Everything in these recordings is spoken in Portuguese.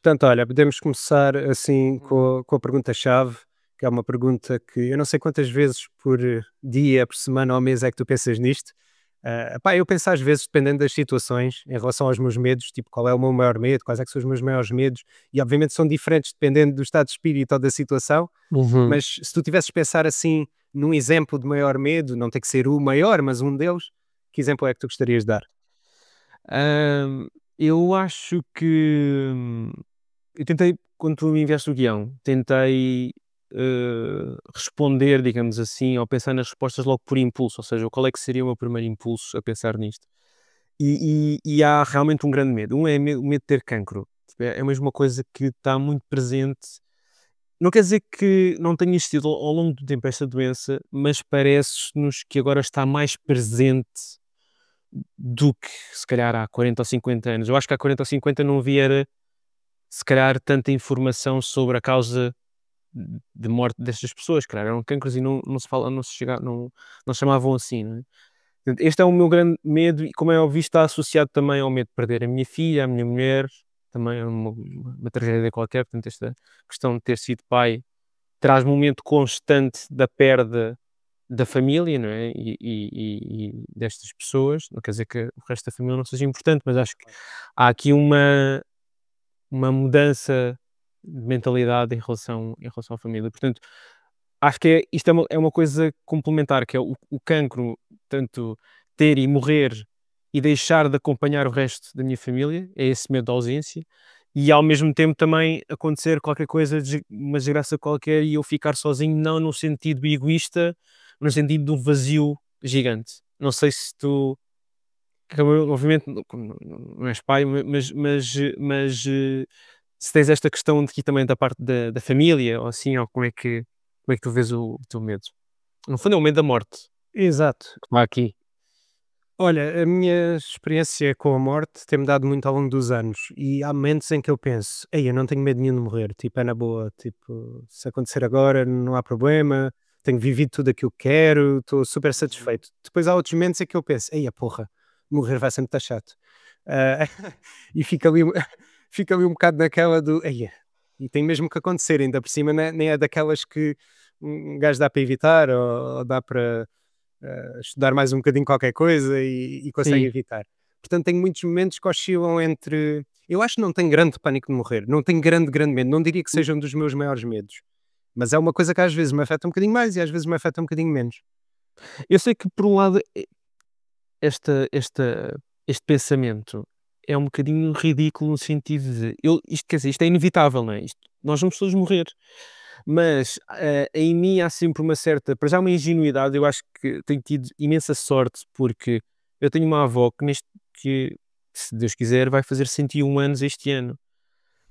Portanto, olha, podemos começar assim com a pergunta-chave, que é uma pergunta que eu não sei quantas vezes por dia, por semana ou mês é que tu pensas nisto. Pá, eu penso às vezes, dependendo das situações, em relação aos meus medos, tipo, qual é o meu maior medo, quais é que são os meus maiores medos, e obviamente são diferentes dependendo do estado de espírito ou da situação, Uhum. mas se tu tivesses de pensar assim num exemplo de maior medo, não tem que ser o maior, mas um deles, que exemplo é que tu gostarias de dar? Hã, eu acho que, eu tentei quando tu me enviaste o guião, tentei, responder, digamos assim, ou pensar nas respostas logo por impulso, ou seja, qual é que seria o meu primeiro impulso a pensar nisto. E há realmente um grande medo. O medo de ter cancro. Tipo, é mesmo uma coisa que está muito presente. Não quer dizer que não tenha existido ao longo do tempo esta doença, mas parece-nos que agora está mais presente do que se calhar há 40 ou 50 anos. Eu acho que há 40 ou 50 não havia era, se calhar, tanta informação sobre a causa de morte destas pessoas, que eram cancros e não se fala, não se chega, não chamavam assim, não é? Portanto, este é o meu grande medo e, como é óbvio, está associado também ao medo de perder a minha filha, a minha mulher, também é uma tragédia qualquer. Portanto, esta questão de ter sido pai traz um momento constante da perda da família, não é? E destas pessoas. Não quer dizer que o resto da família não seja importante, mas acho que há aqui uma mudança de mentalidade em relação à família. Portanto, acho que isto é uma coisa complementar, que é o cancro, tanto ter e morrer e deixar de acompanhar o resto da minha família, é esse medo da ausência, e ao mesmo tempo também acontecer qualquer coisa, uma desgraça qualquer, e eu ficar sozinho, não no sentido egoísta, no sentido de um vazio gigante. Não sei se tu, que obviamente não és pai, mas se tens esta questão de que também da parte da família, ou assim, ou como é que tu vês o teu medo? No fundo é o medo da morte, Exato. que está aqui. Olha, a minha experiência com a morte tem-me dado muito ao longo dos anos e há momentos em que eu penso, ei, eu não tenho medo nenhum de morrer, tipo, é na boa, tipo, se acontecer agora não há problema, tenho vivido tudo aquilo que quero, estou super Uhum. satisfeito. Depois há outros momentos em que eu penso, ei, a porra, morrer vai ser muito chato. Ah, e fica ali, fica ali um bocado naquela do, ei, e tem mesmo que acontecer, ainda por cima, nem é daquelas que um gajo dá para evitar ou dá para estudar mais um bocadinho qualquer coisa e consegue Sim. evitar. Portanto, tenho muitos momentos que oscilam entre. Eu acho que não tenho grande pânico de morrer, não tenho grande medo, não diria que seja um dos meus maiores medos, mas é uma coisa que às vezes me afeta um bocadinho mais e às vezes me afeta um bocadinho menos. Eu sei que por um lado, este pensamento é um bocadinho ridículo no sentido de isto quer dizer, isto é inevitável, não é? Nós vamos todos morrer, mas, em mim há sempre uma certa, para já, uma ingenuidade. Eu acho que tenho tido imensa sorte, porque eu tenho uma avó que, se Deus quiser, vai fazer 101 anos este ano.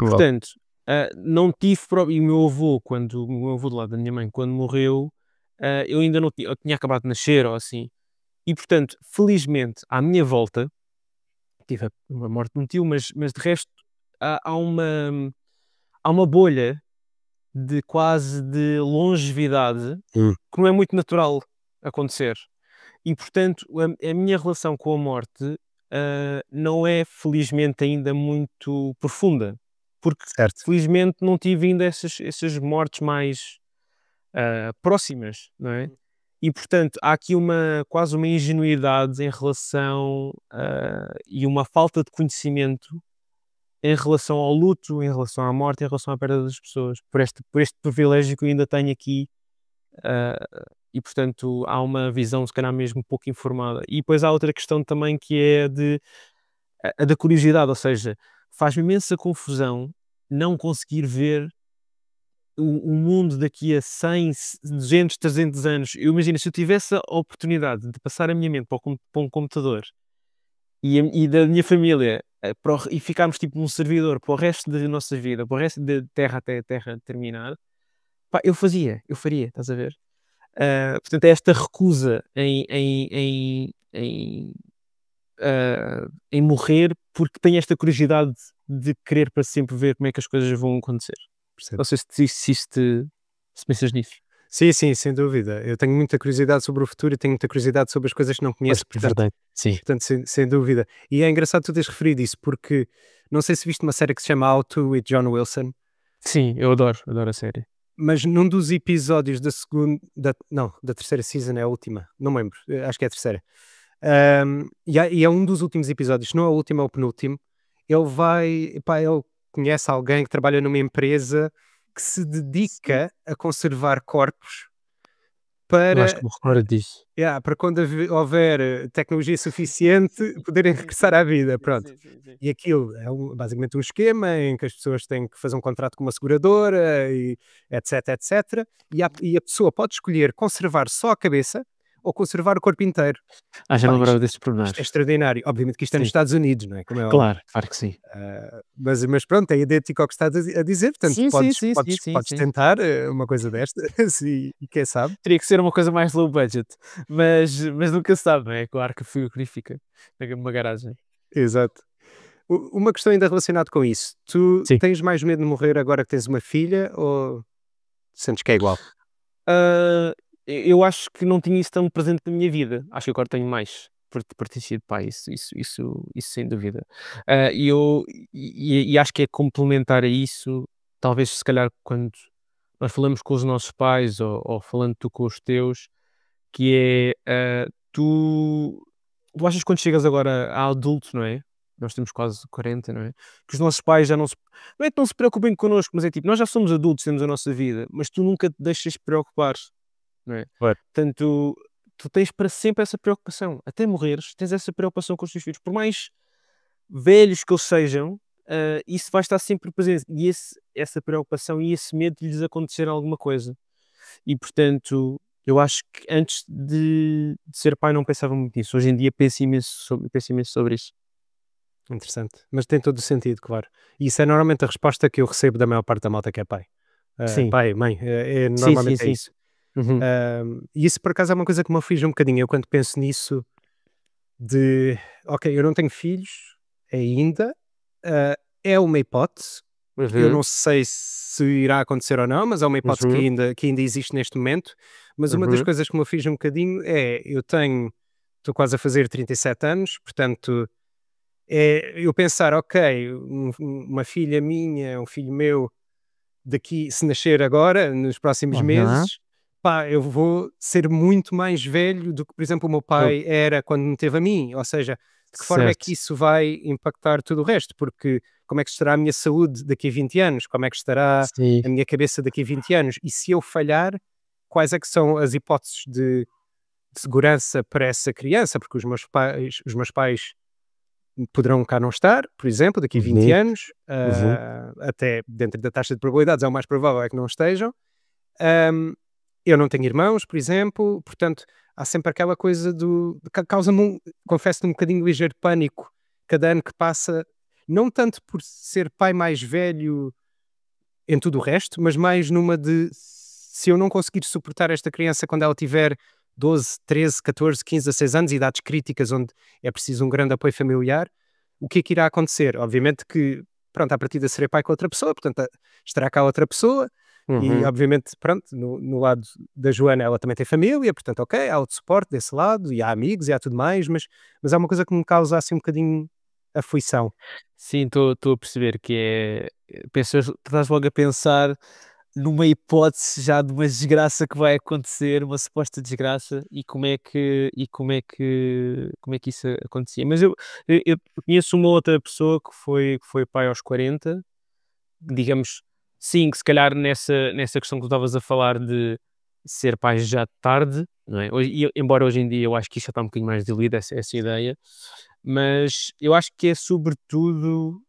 Uau. Portanto, não tive e o meu avô do lado da minha mãe, quando morreu, eu ainda não eu tinha acabado de nascer ou assim. E portanto, felizmente, à minha volta, tive a morte de um tio, mas de resto há uma bolha de quase de longevidade Hum. que não é muito natural acontecer. E portanto, a minha relação com a morte, não é felizmente ainda muito profunda, porque Certo. felizmente não tive ainda essas mortes mais próximas, não é? E portanto, há aqui quase uma ingenuidade em relação, e uma falta de conhecimento em relação ao luto, em relação à morte, em relação à perda das pessoas, por este privilégio que eu ainda tenho aqui. ah, e portanto há uma visão, se calhar, mesmo pouco informada. E depois há outra questão também, que é a da curiosidade, ou seja, faz-me imensa confusão não conseguir ver o mundo daqui a 100, 200, 300 anos. Eu imagino, se eu tivesse a oportunidade de passar a minha mente para um computador e da minha família, e ficarmos tipo num servidor para o resto da nossa vida, para o resto da Terra até a Terra terminar, pá, eu faria, estás a ver? Portanto, é esta recusa em morrer, porque tenho esta curiosidade de querer para sempre ver como é que as coisas vão acontecer. Percebo. Não sei se pensas nisso. Sim, sim, sem dúvida. Eu tenho muita curiosidade sobre o futuro e tenho muita curiosidade sobre as coisas que não Pois, conheço, é portanto, verdade. Sim. sem dúvida. E é engraçado tu teres referido isso, porque Não sei se viste uma série que se chama How to with John Wilson, Sim, eu adoro a série. mas num dos episódios da segunda, não, da terceira season é a última, não me lembro, acho que é a terceira. E é um dos últimos episódios, se não é o último, é o penúltimo. Ele vai, pá, ele conhece alguém que trabalha numa empresa que se dedica a conservar corpos Eu acho que para, me recordo disso. para quando houver tecnologia suficiente poderem Sim, regressar sim. à vida, Sim, pronto. sim, sim, sim. E aquilo é basicamente um esquema em que as pessoas têm que fazer um contrato com uma seguradora e etc, etc. E a pessoa pode escolher conservar só a cabeça ou conservar o corpo inteiro. Já não Pá, me lembrava isto, desses isto é pormenores. extraordinário. Obviamente que isto é nos Sim, Estados Unidos, não é? Como é óbvio. claro que sim. Mas pronto, é idêntico ao que estás a dizer, portanto Sim, sim, podes, sim, sim, podes, sim, podes sim. tentar uma coisa desta e quem sabe. Teria que ser uma coisa mais low budget, mas nunca se sabe, não é? Com a arca frigorífica numa garagem. Exato. Uma questão ainda relacionada com isso. Tu Sim. tens mais medo de morrer agora que tens uma filha ou sentes que é igual? Eu acho que não tinha isso tão presente na minha vida. Acho que agora tenho mais por ter sido pai, isso sem dúvida. E acho que é complementar a isso, talvez se calhar quando nós falamos com os nossos pais ou falando tu com os teus, que é, tu achas que quando chegas agora a adulto, não é? Nós temos quase 40, não é? Que os nossos pais já não é que não se preocupem connosco, mas é tipo, nós já somos adultos, temos a nossa vida, mas tu nunca te deixas preocupar, não é? Claro. Portanto, tu tens para sempre essa preocupação. Até morreres, tens essa preocupação com os teus filhos. Por mais velhos que eles sejam, isso vai estar sempre presente. E essa preocupação e esse medo de lhes acontecer alguma coisa. E, portanto, eu acho que antes de ser pai não pensava muito nisso. Hoje em dia penso imenso sobre isso. Interessante. Mas tem todo o sentido, claro. E isso é normalmente a resposta que eu recebo da maior parte da malta que é pai. Sim, Pai, mãe, sim, sim, normalmente é sim. isso. Uhum. E isso por acaso é uma coisa que me aflige um bocadinho. Eu quando penso nisso de, ok, eu não tenho filhos ainda, ah, é uma hipótese. Eu Uhum. não sei se irá acontecer ou não, mas é uma hipótese Uhum. que ainda existe neste momento. Mas uma das Uhum. coisas que me aflige um bocadinho é, estou quase a fazer 37 anos, portanto, eu pensar, ok, uma filha minha, um filho meu, daqui, se nascer agora, nos próximos Aham. meses, pá, eu vou ser muito mais velho do que, por exemplo, o meu Eu pai era quando me teve a mim. Ou seja, de que forma é que certo. isso vai impactar tudo o resto? Porque como é que estará a minha saúde daqui a 20 anos? Como é que estará Sim. a minha cabeça daqui a 20 anos? E se eu falhar, quais é que são as hipóteses de segurança para essa criança? Porque os meus pais poderão cá não estar, por exemplo, daqui a 20 Uhum. anos, Uhum. até dentro da taxa de probabilidades, é o mais provável é que não estejam. Ahm, eu não tenho irmãos, por exemplo, portanto, há sempre aquela coisa causa-me, confesso-te, um bocadinho ligeiro pânico cada ano que passa, não tanto por ser pai mais velho em tudo o resto, mas mais numa de se eu não conseguir suportar esta criança quando ela tiver 12, 13, 14, 15, 16 anos, idades críticas onde é preciso um grande apoio familiar, o que é que irá acontecer? Obviamente que, pronto, à partida serei pai com outra pessoa, portanto, estará cá outra pessoa, e Uhum. obviamente, pronto, no lado da Joana ela também tem família, portanto, ok, há o suporte desse lado, e há amigos, e há tudo mais, mas há uma coisa que me causa assim um bocadinho aflição. Sim, estou a perceber que estás logo a pensar numa hipótese já de uma desgraça que vai acontecer, uma suposta desgraça, e como é que isso acontecia. Mas eu conheço uma outra pessoa que foi pai aos 40, digamos, sim, que se calhar nessa questão que tu estavas a falar de ser pai já tarde, não é? Embora hoje em dia eu acho que isso já está um bocadinho mais diluído, essa ideia, mas eu acho que é sobretudo.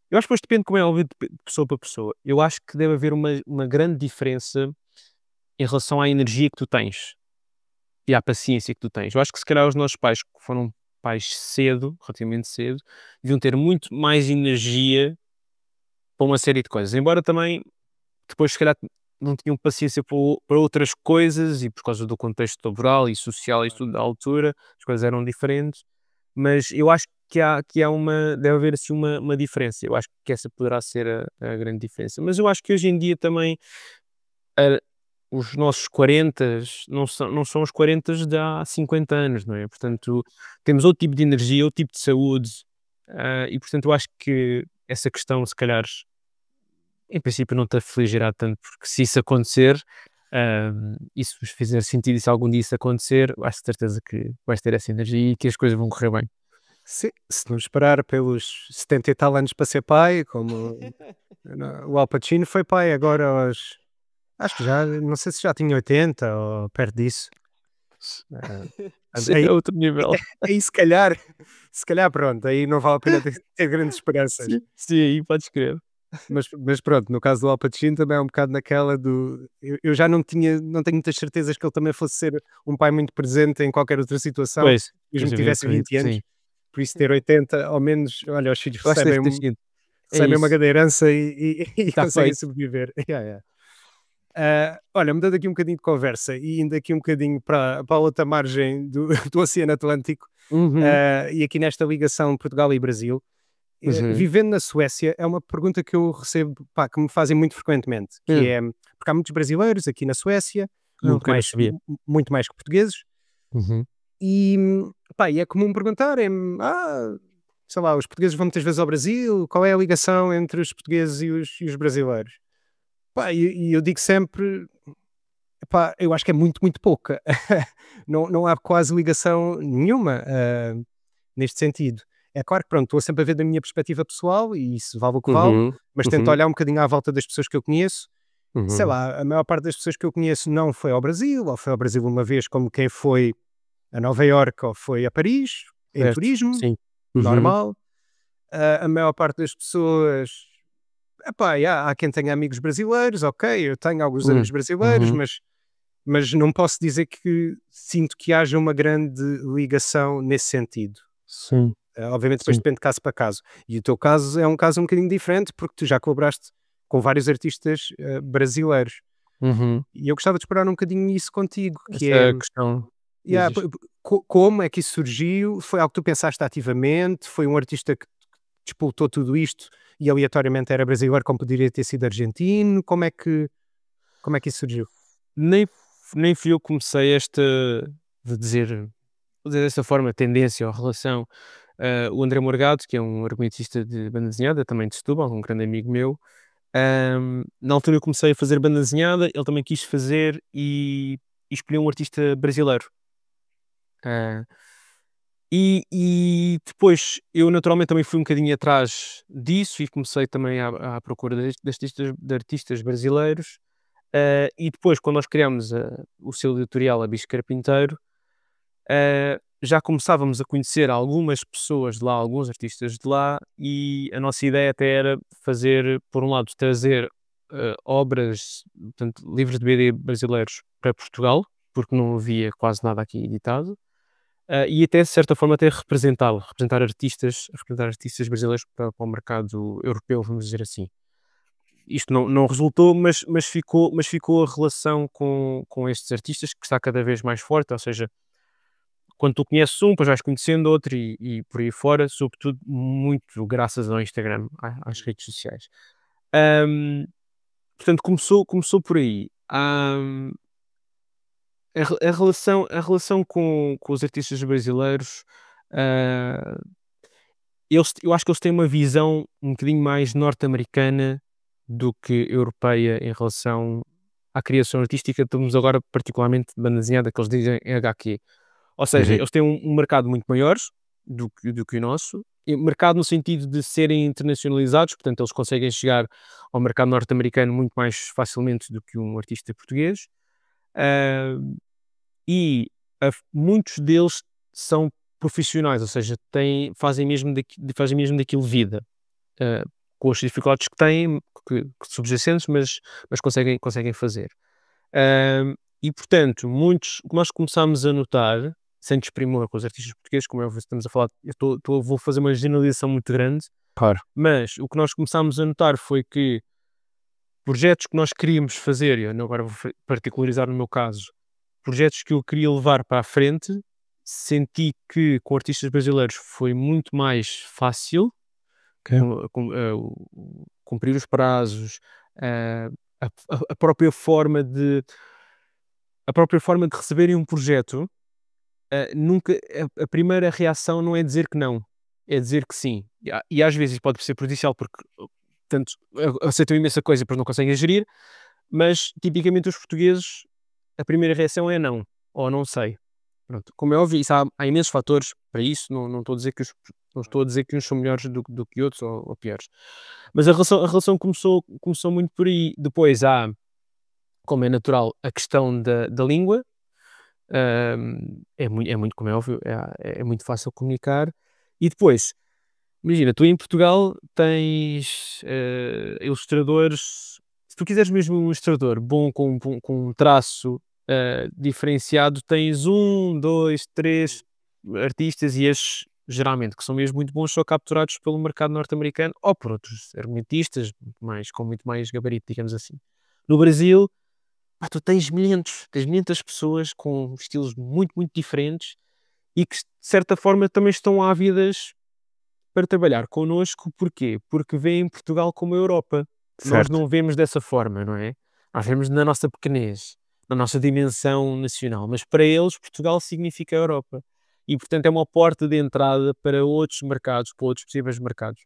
Eu acho que depois depende, como é óbvio, de pessoa para pessoa. Eu acho que deve haver uma grande diferença em relação à energia que tu tens e à paciência que tu tens. Eu acho que se calhar os nossos pais, que foram pais cedo, relativamente cedo, deviam ter muito mais energia para uma série de coisas. Embora também depois, se calhar, não tinham paciência para outras coisas e por causa do contexto laboral e social e tudo da altura, as coisas eram diferentes. Mas eu acho deve haver assim uma diferença. Eu acho que essa poderá ser a grande diferença. Mas eu acho que hoje em dia também a- os nossos 40 não são os 40 de há 50 anos, não é? Portanto, temos outro tipo de energia, outro tipo de saúde, E portanto eu acho que essa questão, se calhar, em princípio não te afligirá tanto, porque se isso acontecer, e se vos fizer sentido e se algum dia isso acontecer, acho de certeza que vais ter essa energia e que as coisas vão correr bem. Se não esperar pelos 70 e tal anos para ser pai, como o Al Pacino foi pai agora aos, acho que já, não sei se já tinha 80 ou perto disso. Isso Aí, é outro nível. aí se calhar pronto, aí não vale a pena ter grandes esperanças. Sim, sim, aí podes crer. Mas pronto, no caso do Al Pacino também é um bocado naquela do. Eu já não tenho muitas certezas que ele também fosse ser um pai muito presente em qualquer outra situação, Pois, mesmo pois que eu tivesse acredito 20 que anos. sim. Por isso, ter 80, ao menos, olha, os filhos Eu acho que deve ter recebem, sido. É recebem uma isso, grande herança e está conseguem feito. sobreviver. Yeah, yeah. Olha, mudando aqui um bocadinho de conversa e indo aqui um bocadinho para a outra margem do, do Oceano Atlântico, Uhum, e aqui nesta ligação de Portugal e Brasil, uhum, vivendo na Suécia é uma pergunta que eu recebo, pá, que me fazem muito frequentemente, que hum. é, porque há muitos brasileiros aqui na Suécia, Ah, ok, não sabia. muito mais que portugueses, Uhum, e, pá, e é comum perguntarem, sei lá, os portugueses vão muitas vezes ao Brasil, qual é a ligação entre os portugueses e os brasileiros? Pá, e eu digo sempre, pá, eu acho que é muito, muito pouca. Não há quase ligação nenhuma, neste sentido. É claro que, pronto, estou sempre a ver da minha perspectiva pessoal e isso vale o que vale, uhum, mas tento uhum, olhar um bocadinho à volta das pessoas que eu conheço. Sei uhum. lá, a maior parte das pessoas que eu conheço não foi ao Brasil, ou foi ao Brasil uma vez, como quem foi a Nova Iorque ou foi a Paris, em Certo, turismo, sim. Uhum, normal. A maior parte das pessoas, epá, há quem tenha amigos brasileiros, ok, eu tenho alguns amigos brasileiros, uhum. mas não posso dizer que sinto que haja uma grande ligação nesse sentido. Sim, Obviamente depois sim. depende de caso para caso. E o teu caso é um caso um bocadinho diferente, porque tu já colaboraste com vários artistas brasileiros. Uhum. E eu gostava de explorar um bocadinho isso contigo, que é, Essa questão yeah, dizes. como é que isso surgiu? Foi algo que tu pensaste ativamente? Foi um artista que disputou tudo isto e aleatoriamente era brasileiro, como poderia ter sido argentino? Como é que isso surgiu? Nem nem fui eu que comecei esta, de dizer, vou dizer desta forma, tendência ou relação. O André Morgado, que é um argumentista de banda desenhada, também de Setúbal, um grande amigo meu, na altura eu comecei a fazer banda desenhada, ele também quis fazer e escolheu um artista brasileiro. Ah, e depois eu naturalmente também fui um bocadinho atrás disso e comecei também à procura de artistas brasileiros. E depois, quando nós criámos o selo editorial A Bicho Carpinteiro, já começávamos a conhecer algumas pessoas de lá, alguns artistas de lá, e a nossa ideia até era fazer, por um lado, trazer obras, portanto, livros de BD brasileiros para Portugal, porque não havia quase nada aqui editado, e até, de certa forma, até representar artistas brasileiros para o mercado europeu, vamos dizer assim. Isto não resultou, mas ficou a relação com estes artistas que está cada vez mais forte, ou seja, quando tu conheces um, depois vais conhecendo outro e por aí fora, sobretudo muito graças ao Instagram, às redes sociais. Ahm, Portanto, começou por aí. A relação com os artistas brasileiros, ah, eu acho que eles têm uma visão um bocadinho mais norte-americana do que europeia em relação à criação artística. Estamos agora particularmente de banda desenhada, que eles dizem em HQ. Ou seja, Uhum. eles têm um mercado muito maior do que o nosso. E mercado no sentido de serem internacionalizados, portanto, eles conseguem chegar ao mercado norte-americano muito mais facilmente do que um artista português. Ah, Muitos deles são profissionais, ou seja, fazem mesmo daquilo vida, ah, com as dificuldades que têm, que subjacentes, mas conseguem fazer. E portanto, o que nós começámos a notar, sem desprimor com os artistas portugueses, como é óbvio, estamos a falar, vou fazer uma generalização muito grande, Claro. mas o que nós começámos a notar foi que projetos que nós queríamos fazer, e eu agora vou particularizar no meu caso, projetos que eu queria levar para a frente, senti que com artistas brasileiros foi muito mais fácil Ok. cumprir os prazos, eh, a própria forma de receberem um projeto. Nunca a primeira reação não é dizer que não. é dizer que sim. E às vezes pode ser prejudicial porque tanto, aceitam imensa coisa e depois não conseguem gerir, mas tipicamente os portugueses, a primeira reação é não, ou não sei. Pronto. Como é óbvio, isso há imensos fatores para isso, não estou a dizer que não estou a dizer que uns são melhores do que outros ou piores. Mas a relação começou muito por aí. Depois há, como é natural, a questão da língua. É muito, como é óbvio, é muito fácil comunicar. E depois, imagina, tu em Portugal tens ilustradores. Se tu quiseres mesmo um ilustrador bom com um traço diferenciado, tens um, dois, três artistas e estes, geralmente, que são mesmo muito bons, são capturados pelo mercado norte-americano ou por outros argumentistas com muito mais gabarito, digamos assim. No Brasil, pá, tu tens milhentas pessoas com estilos muito, muito diferentes e que, de certa forma, também estão ávidas para trabalhar connosco. Porquê? Porque veem Portugal como a Europa. Nós Certo. não vemos dessa forma, não é? Nós vemos na nossa pequenez, na nossa dimensão nacional, mas para eles Portugal significa a Europa. E, portanto, é uma porta de entrada para outros mercados, para outros possíveis mercados.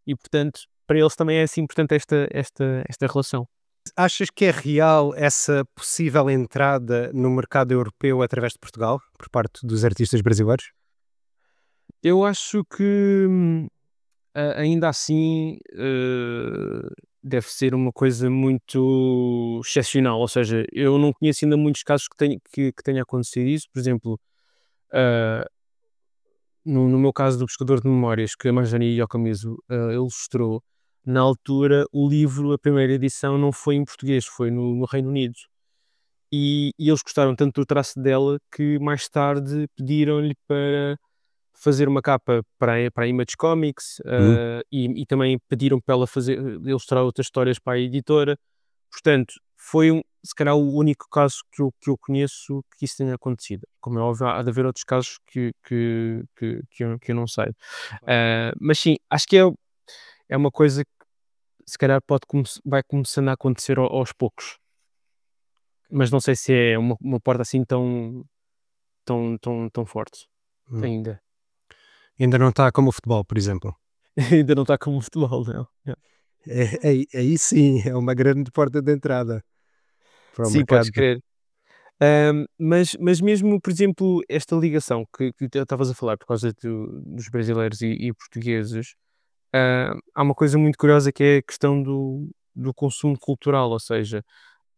E, portanto, para eles também é assim importante esta relação. Achas que é real essa possível entrada no mercado europeu através de Portugal, por parte dos artistas brasileiros? Eu acho que ainda assim deve ser uma coisa muito excepcional, ou seja, eu não conheço ainda muitos casos que tenha acontecido isso. Por exemplo, ah, no meu caso do Pescador de Memórias, que a Marjane Iocamizo ilustrou, na altura o livro, a primeira edição, não foi em português, foi no Reino Unido. E eles gostaram tanto do traço dela que mais tarde pediram-lhe para fazer uma capa para a Image Comics, Hum. e também pediram para ela ilustrar outras histórias para a editora. Portanto, foi se calhar o único caso que eu conheço que isso tenha acontecido. Como é óbvio, há de haver outros casos que eu não sei. Mas sim, acho que é uma coisa que se calhar vai começando a acontecer aos poucos. Mas não sei se é uma porta assim tão forte Hum. ainda. Ainda não está como o futebol, por exemplo. Ainda não está como o futebol, não. Yeah. Aí sim, é uma grande porta de entrada para o Sim, podes mercado. crer. Mas mesmo, por exemplo, esta ligação que tu estavas a falar por causa dos brasileiros e portugueses, há uma coisa muito curiosa que é a questão do consumo cultural, ou seja,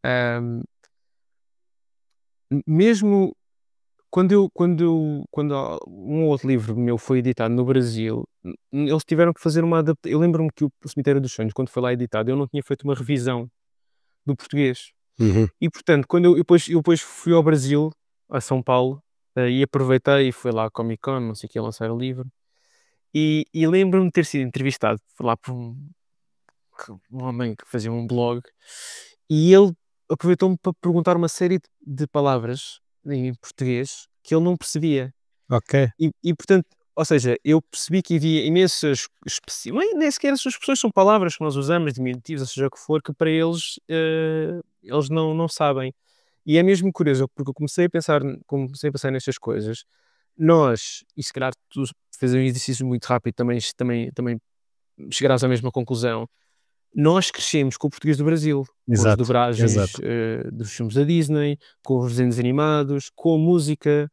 ahm, mesmo quando um outro livro meu foi editado no Brasil, eles tiveram que fazer uma adaptação. Eu lembro-me que o Cemitério dos Sonhos, quando foi lá editado, eu não tinha feito uma revisão do português. Uhum. E portanto, quando eu depois fui ao Brasil, a São Paulo, e aproveitei e fui lá à Comic Con, não sei o que, lançar o livro. E lembro-me de ter sido entrevistado lá por um homem que fazia um blog, e ele aproveitou-me para perguntar uma série de palavras em português que ele não percebia. Ok, E portanto, ou seja, eu percebi que havia imensas nem sequer essas expressões são palavras que nós usamos, diminutivos, ou seja o que for, que para eles, eles não sabem. E é mesmo curioso, porque eu comecei a pensar nestas coisas. Nós, e se calhar tu fazes um exercício muito rápido, também chegarás à mesma conclusão. Nós crescemos com o português do Brasil, com as exato, dobragens exato. dos filmes da Disney, com os desenhos animados, com a música,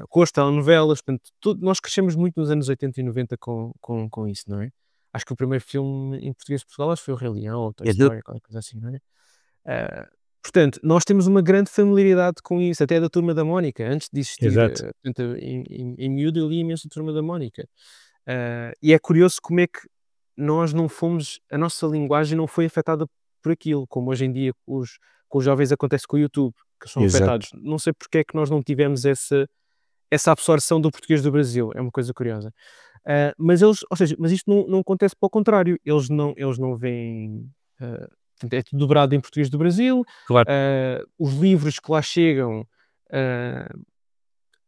com as telenovelas. Portanto, nós crescemos muito nos anos 80 e 90 com isso, não é? Acho que o primeiro filme em português de Portugal acho que foi o Rei Leão ou Toy Story, qualquer coisa assim, não é? Ah, Portanto, nós temos uma grande familiaridade com isso, até da Turma da Mónica, antes de existir. Exato. Portanto, em miúdo eu li imenso a Turma da Mónica. E é curioso como é que nós não fomos, a nossa linguagem não foi afetada por aquilo, como hoje em dia com os jovens acontece com o YouTube, que são Exato. afetados. Não sei porque é que nós não tivemos essa absorção do português do Brasil, é uma coisa curiosa. Mas eles, ou seja, mas isto não acontece para o contrário, eles não veem. Portanto, é tudo dobrado em português do Brasil. Claro. Os livros que lá chegam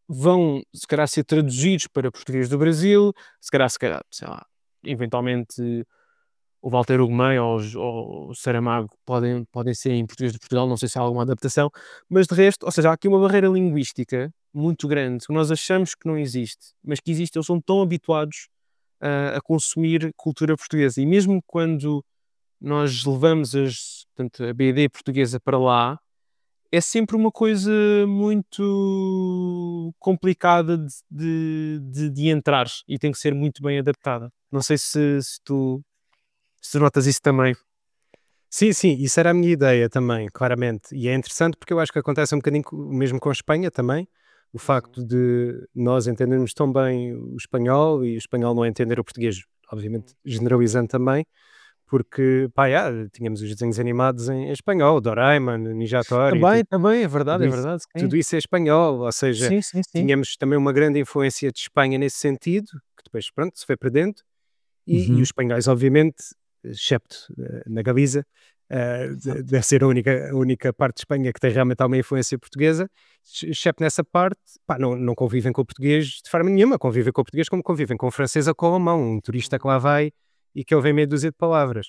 vão, se calhar, ser traduzidos para português do Brasil. Se calhar, sei lá, eventualmente o Walter Ugumem ou o Saramago podem ser em português de Portugal, não sei se há alguma adaptação, mas de resto, ou seja, há aqui uma barreira linguística muito grande, que nós achamos que não existe, mas que existe. Eles são tão habituados a consumir cultura portuguesa. E mesmo quando nós levamos portanto, a BD portuguesa para lá, é sempre uma coisa muito complicada de entrar e tem que ser muito bem adaptada. Não sei se tu notas isso também. Sim, sim, isso era a minha ideia também, claramente. E é interessante porque eu acho que acontece um bocadinho o mesmo com a Espanha também. O facto de nós entendermos tão bem o espanhol e o espanhol não entender o português, obviamente generalizando também, porque, pá, tínhamos os desenhos animados em espanhol, Doraemon, Ninja Tori, Também, tudo é isso, verdade, sim. tudo isso é espanhol, ou seja, Sim, sim, sim. tínhamos também uma grande influência de Espanha nesse sentido, que depois, pronto, se foi perdendo, e os Uhum. espanhóis, obviamente, excepto na Galiza, deve ser a única parte de Espanha que tem realmente alguma influência portuguesa, excepto nessa parte, pá, não convivem com o português de forma nenhuma, convivem com o português como convivem com o francês ou com o alemão, um turista que lá vai e que ouve meia dúzia de palavras.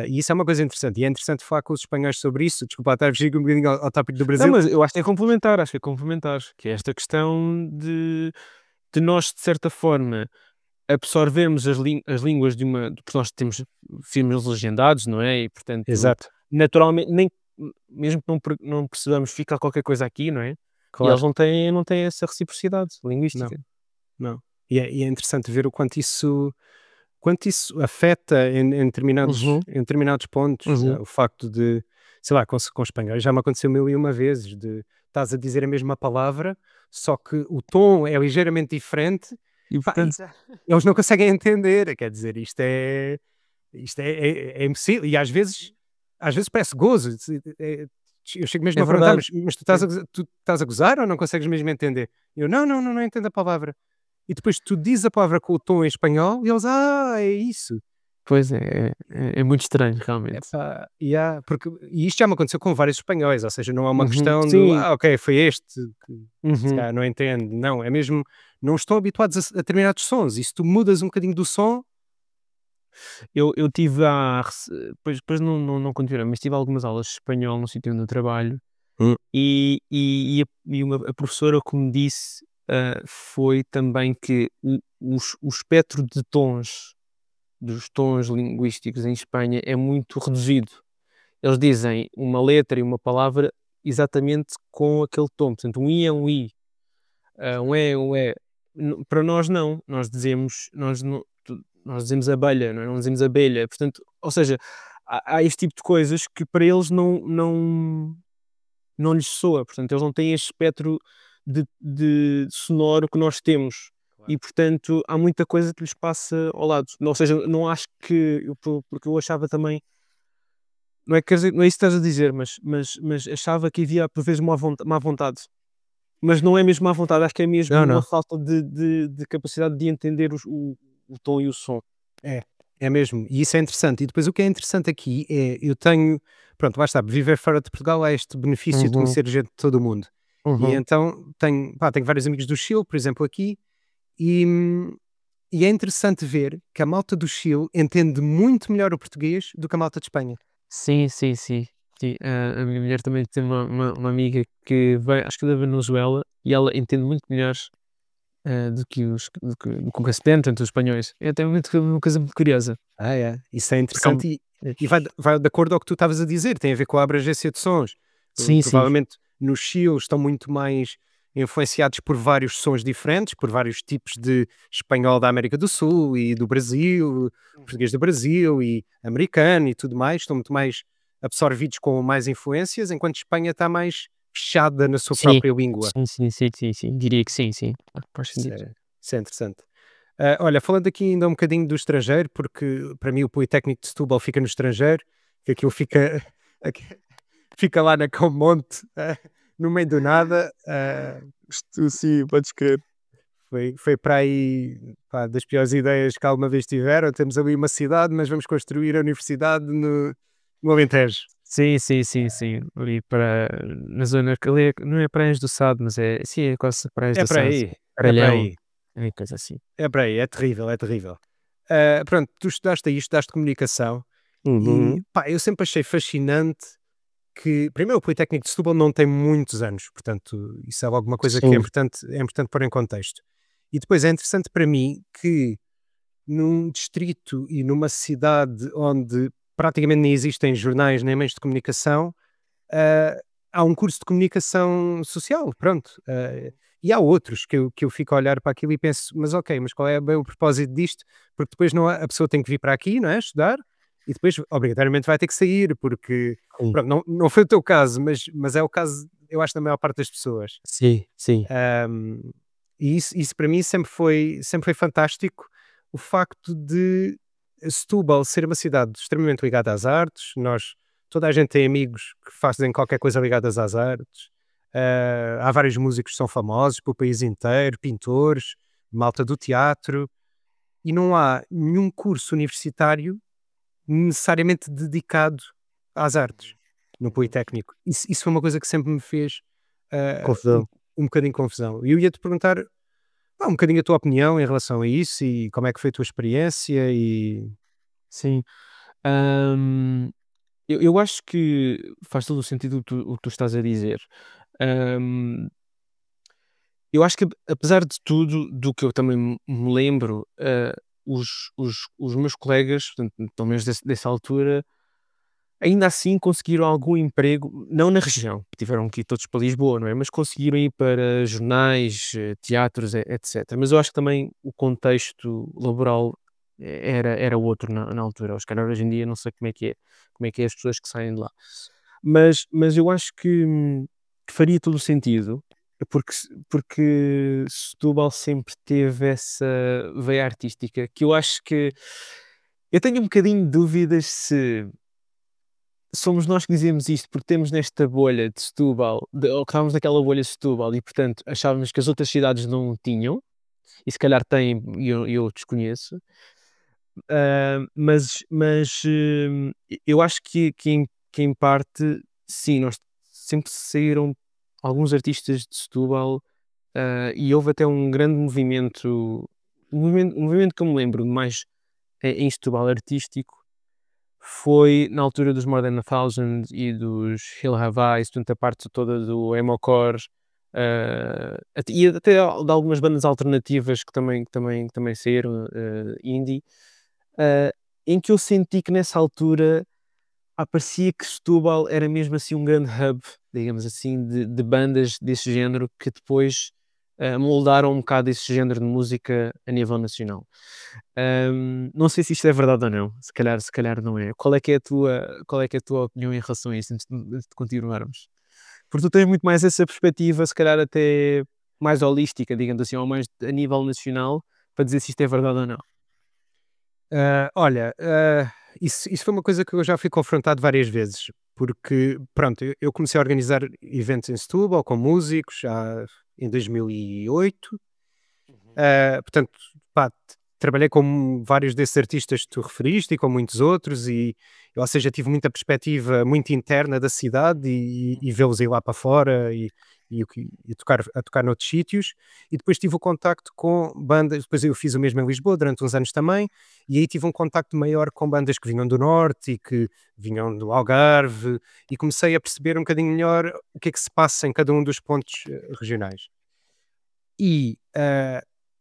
E isso é uma coisa interessante, e é interessante falar com os espanhóis sobre isso. Desculpa, estar a fugir um bocadinho ao tópico do Não, Brasil. mas eu acho que é complementar, que é esta questão de nós, de certa forma, absorvermos as línguas porque nós temos filmes legendados, não é? E, portanto, Exato, naturalmente, mesmo que não percebamos, fica qualquer coisa aqui, não é? E eles claro, não têm essa reciprocidade não, linguística. não. E é interessante ver o quanto isso afeta Uhum, em determinados pontos, uhum. o facto de, sei lá, com espanhóis já me aconteceu mil e uma vezes, de estás a dizer a mesma palavra, só que o tom é ligeiramente diferente, E, pá, portanto, eles não conseguem entender, quer dizer, isto é impossível, e às vezes parece gozo, eu chego mesmo é a perguntar, verdade. mas tu estás a gozar ou não consegues mesmo entender? Eu, não entendo a palavra. E depois tu dizes a palavra com o tom em espanhol e eles, é isso. Pois é muito estranho, realmente. Epá, e isto já me aconteceu com vários espanhóis, ou seja, não é uma Uhum. questão do, Sim. ok, foi este que se Uhum. calhar não entende. Não, é mesmo, não estão habituados a determinados sons. E se tu mudas um bocadinho do som, Eu tive depois não continuei, mas tive algumas aulas de espanhol no sítio onde eu trabalho Hum. e a professora o que me disse, foi também que o espectro de tons, dos tons linguísticos em Espanha é muito reduzido. Eles dizem uma letra e uma palavra exatamente com aquele tom, portanto um i é um i, um é um é. Para nós não, nós dizemos abelha, não dizemos abelha, portanto, ou seja, há este tipo de coisas que para eles não lhes soa, portanto, eles não têm este espectro de sonoro que nós temos. E, Claro. portanto, há muita coisa que lhes passa ao lado. Ou seja, não acho que. Porque eu achava também. Não é, quer dizer, não é isso que estás a dizer, mas achava que havia, por vezes, má vontade. Mas não é mesmo má vontade, acho que é mesmo Não, uma não. falta de capacidade de entender o tom e o som. É, é mesmo. E isso é interessante. E depois o que é interessante aqui é, eu tenho, pronto, lá está, viver fora de Portugal há este benefício de Uhum, conhecer gente de todo o mundo. E uhum. então tenho vários amigos do Chile, por exemplo, aqui, e, e é interessante ver que a malta do Chile entende muito melhor o português do que a malta de Espanha. Sim, sim, sim. Sim, a minha mulher também tem uma amiga que veio, acho que da Venezuela, e ela entende muito melhor do que o castelhano, tanto os espanhóis. É até uma coisa muito curiosa. Isso é Porque há um- interessante e vai de acordo ao que tu estavas a dizer, tem a ver com a abrangência de sons. Sim, sim, Provavelmente no Chile estão muito mais influenciados por vários sons diferentes, por vários tipos de espanhol da América do Sul e do Brasil, português do Brasil e americano e tudo mais, estão muito mais absorvidos com mais influências, enquanto Espanha está mais fechada na sua sim, própria língua. sim, sim, sim, sim, sim. Diria que sim, sim. Faz Isso sentido. é interessante. Olha, falando aqui ainda um bocadinho do estrangeiro, porque para mim o Politécnico de Setúbal fica no estrangeiro, que aquilo fica, aqui- fica lá na Monte, no meio do nada. Isto sim, podes crer. Foi para aí, pá, das piores ideias que alguma vez tiveram. Temos ali uma cidade, mas vamos construir a universidade no Alentejo. Sim, sim, sim, sim. Ali na zona que ali não é Praias do Sado, mas sim, é quase Praias É do para Sado. aí, é para Paralhão, aí, é coisa assim. é para aí, é terrível, é terrível. Pronto, tu estudaste aí, estudaste comunicação. E Uhum. pá, eu sempre achei fascinante, que, primeiro, o Politécnico de Setúbal não tem muitos anos, portanto, isso é alguma coisa que Sim. é importante pôr em contexto. E depois é interessante para mim que num distrito e numa cidade onde praticamente nem existem jornais nem meios de comunicação, ah, há um curso de comunicação social, pronto. E há outros que eu fico a olhar para aquilo e penso, mas ok, mas qual é bem o propósito disto? Porque depois não a pessoa tem que vir para aqui, não é? Estudar, e depois obrigatoriamente vai ter que sair, porque Sim, pronto, não foi o teu caso, mas é o caso, eu acho, da maior parte das pessoas. sim, sim. Ahm, e isso para mim sempre foi fantástico, o facto de Setúbal ser uma cidade extremamente ligada às artes. Toda a gente tem amigos que fazem qualquer coisa ligadas às artes. Há vários músicos que são famosos pelo país inteiro, pintores, malta do teatro, e não há nenhum curso universitário necessariamente dedicado às artes no Politécnico. Isso foi uma coisa que sempre me fez Confusão. um bocadinho de confusão. E eu ia-te perguntar um bocadinho a tua opinião em relação a isso e como é que foi a tua experiência e... Sim. Ahm, eu acho que faz todo o sentido o que tu estás a dizer. Ahm, eu acho que, apesar de tudo, do que eu também me lembro, os meus colegas, portanto, pelo menos dessa altura, ainda assim conseguiram algum emprego, não na região, tiveram que ir todos para Lisboa, não é? Mas conseguiram ir para jornais, teatros, etc. Mas eu acho que também o contexto laboral era outro na altura. Se calhar hoje em dia não sei como é que é as pessoas que saem de lá. Mas eu acho que faria todo o sentido, porque Setúbal sempre teve essa veia artística que eu acho que eu tenho um bocadinho de dúvidas se somos nós que dizemos isto porque temos nesta bolha de Setúbal, ou que estávamos naquela bolha de Setúbal e, portanto, achávamos que as outras cidades não tinham, e se calhar têm, e eu desconheço. Mas eu acho que em parte, sim, nós sempre saíram alguns artistas de Setúbal, e houve até um grande movimento, um movimento que eu me lembro mais em Setúbal artístico, foi na altura dos More Than a Thousand e dos Hill Have Eyes, portanto a parte toda do emocore, e até de algumas bandas alternativas que também saíram, indie, ah, em que eu senti que nessa altura parecia que Setúbal era mesmo assim um grande hub, digamos assim, de bandas desse género que depois moldaram um bocado esse género de música a nível nacional. Não sei se isto é verdade ou não, se calhar não é. Qual é que é a tua opinião em relação a isso, antes de continuarmos? Porque tu tens muito mais essa perspectiva, se calhar até mais holística, digamos assim, ou mais a nível nacional, para dizer se isto é verdade ou não. Olha, isso foi uma coisa que eu já fui confrontado várias vezes, porque, pronto, eu comecei a organizar eventos em Setúbal com músicos já em 2008. Portanto, pá, trabalhei com vários desses artistas que tu referiste e com muitos outros, ou seja, tive muita perspectiva muito interna da cidade e vê-los ir lá para fora e a tocar noutros sítios. E depois tive o contacto com bandas, depois eu fiz o mesmo em Lisboa durante uns anos também, e aí tive um contacto maior com bandas que vinham do Norte e que vinham do Algarve, e comecei a perceber um bocadinho melhor o que é que se passa em cada um dos pontos regionais. E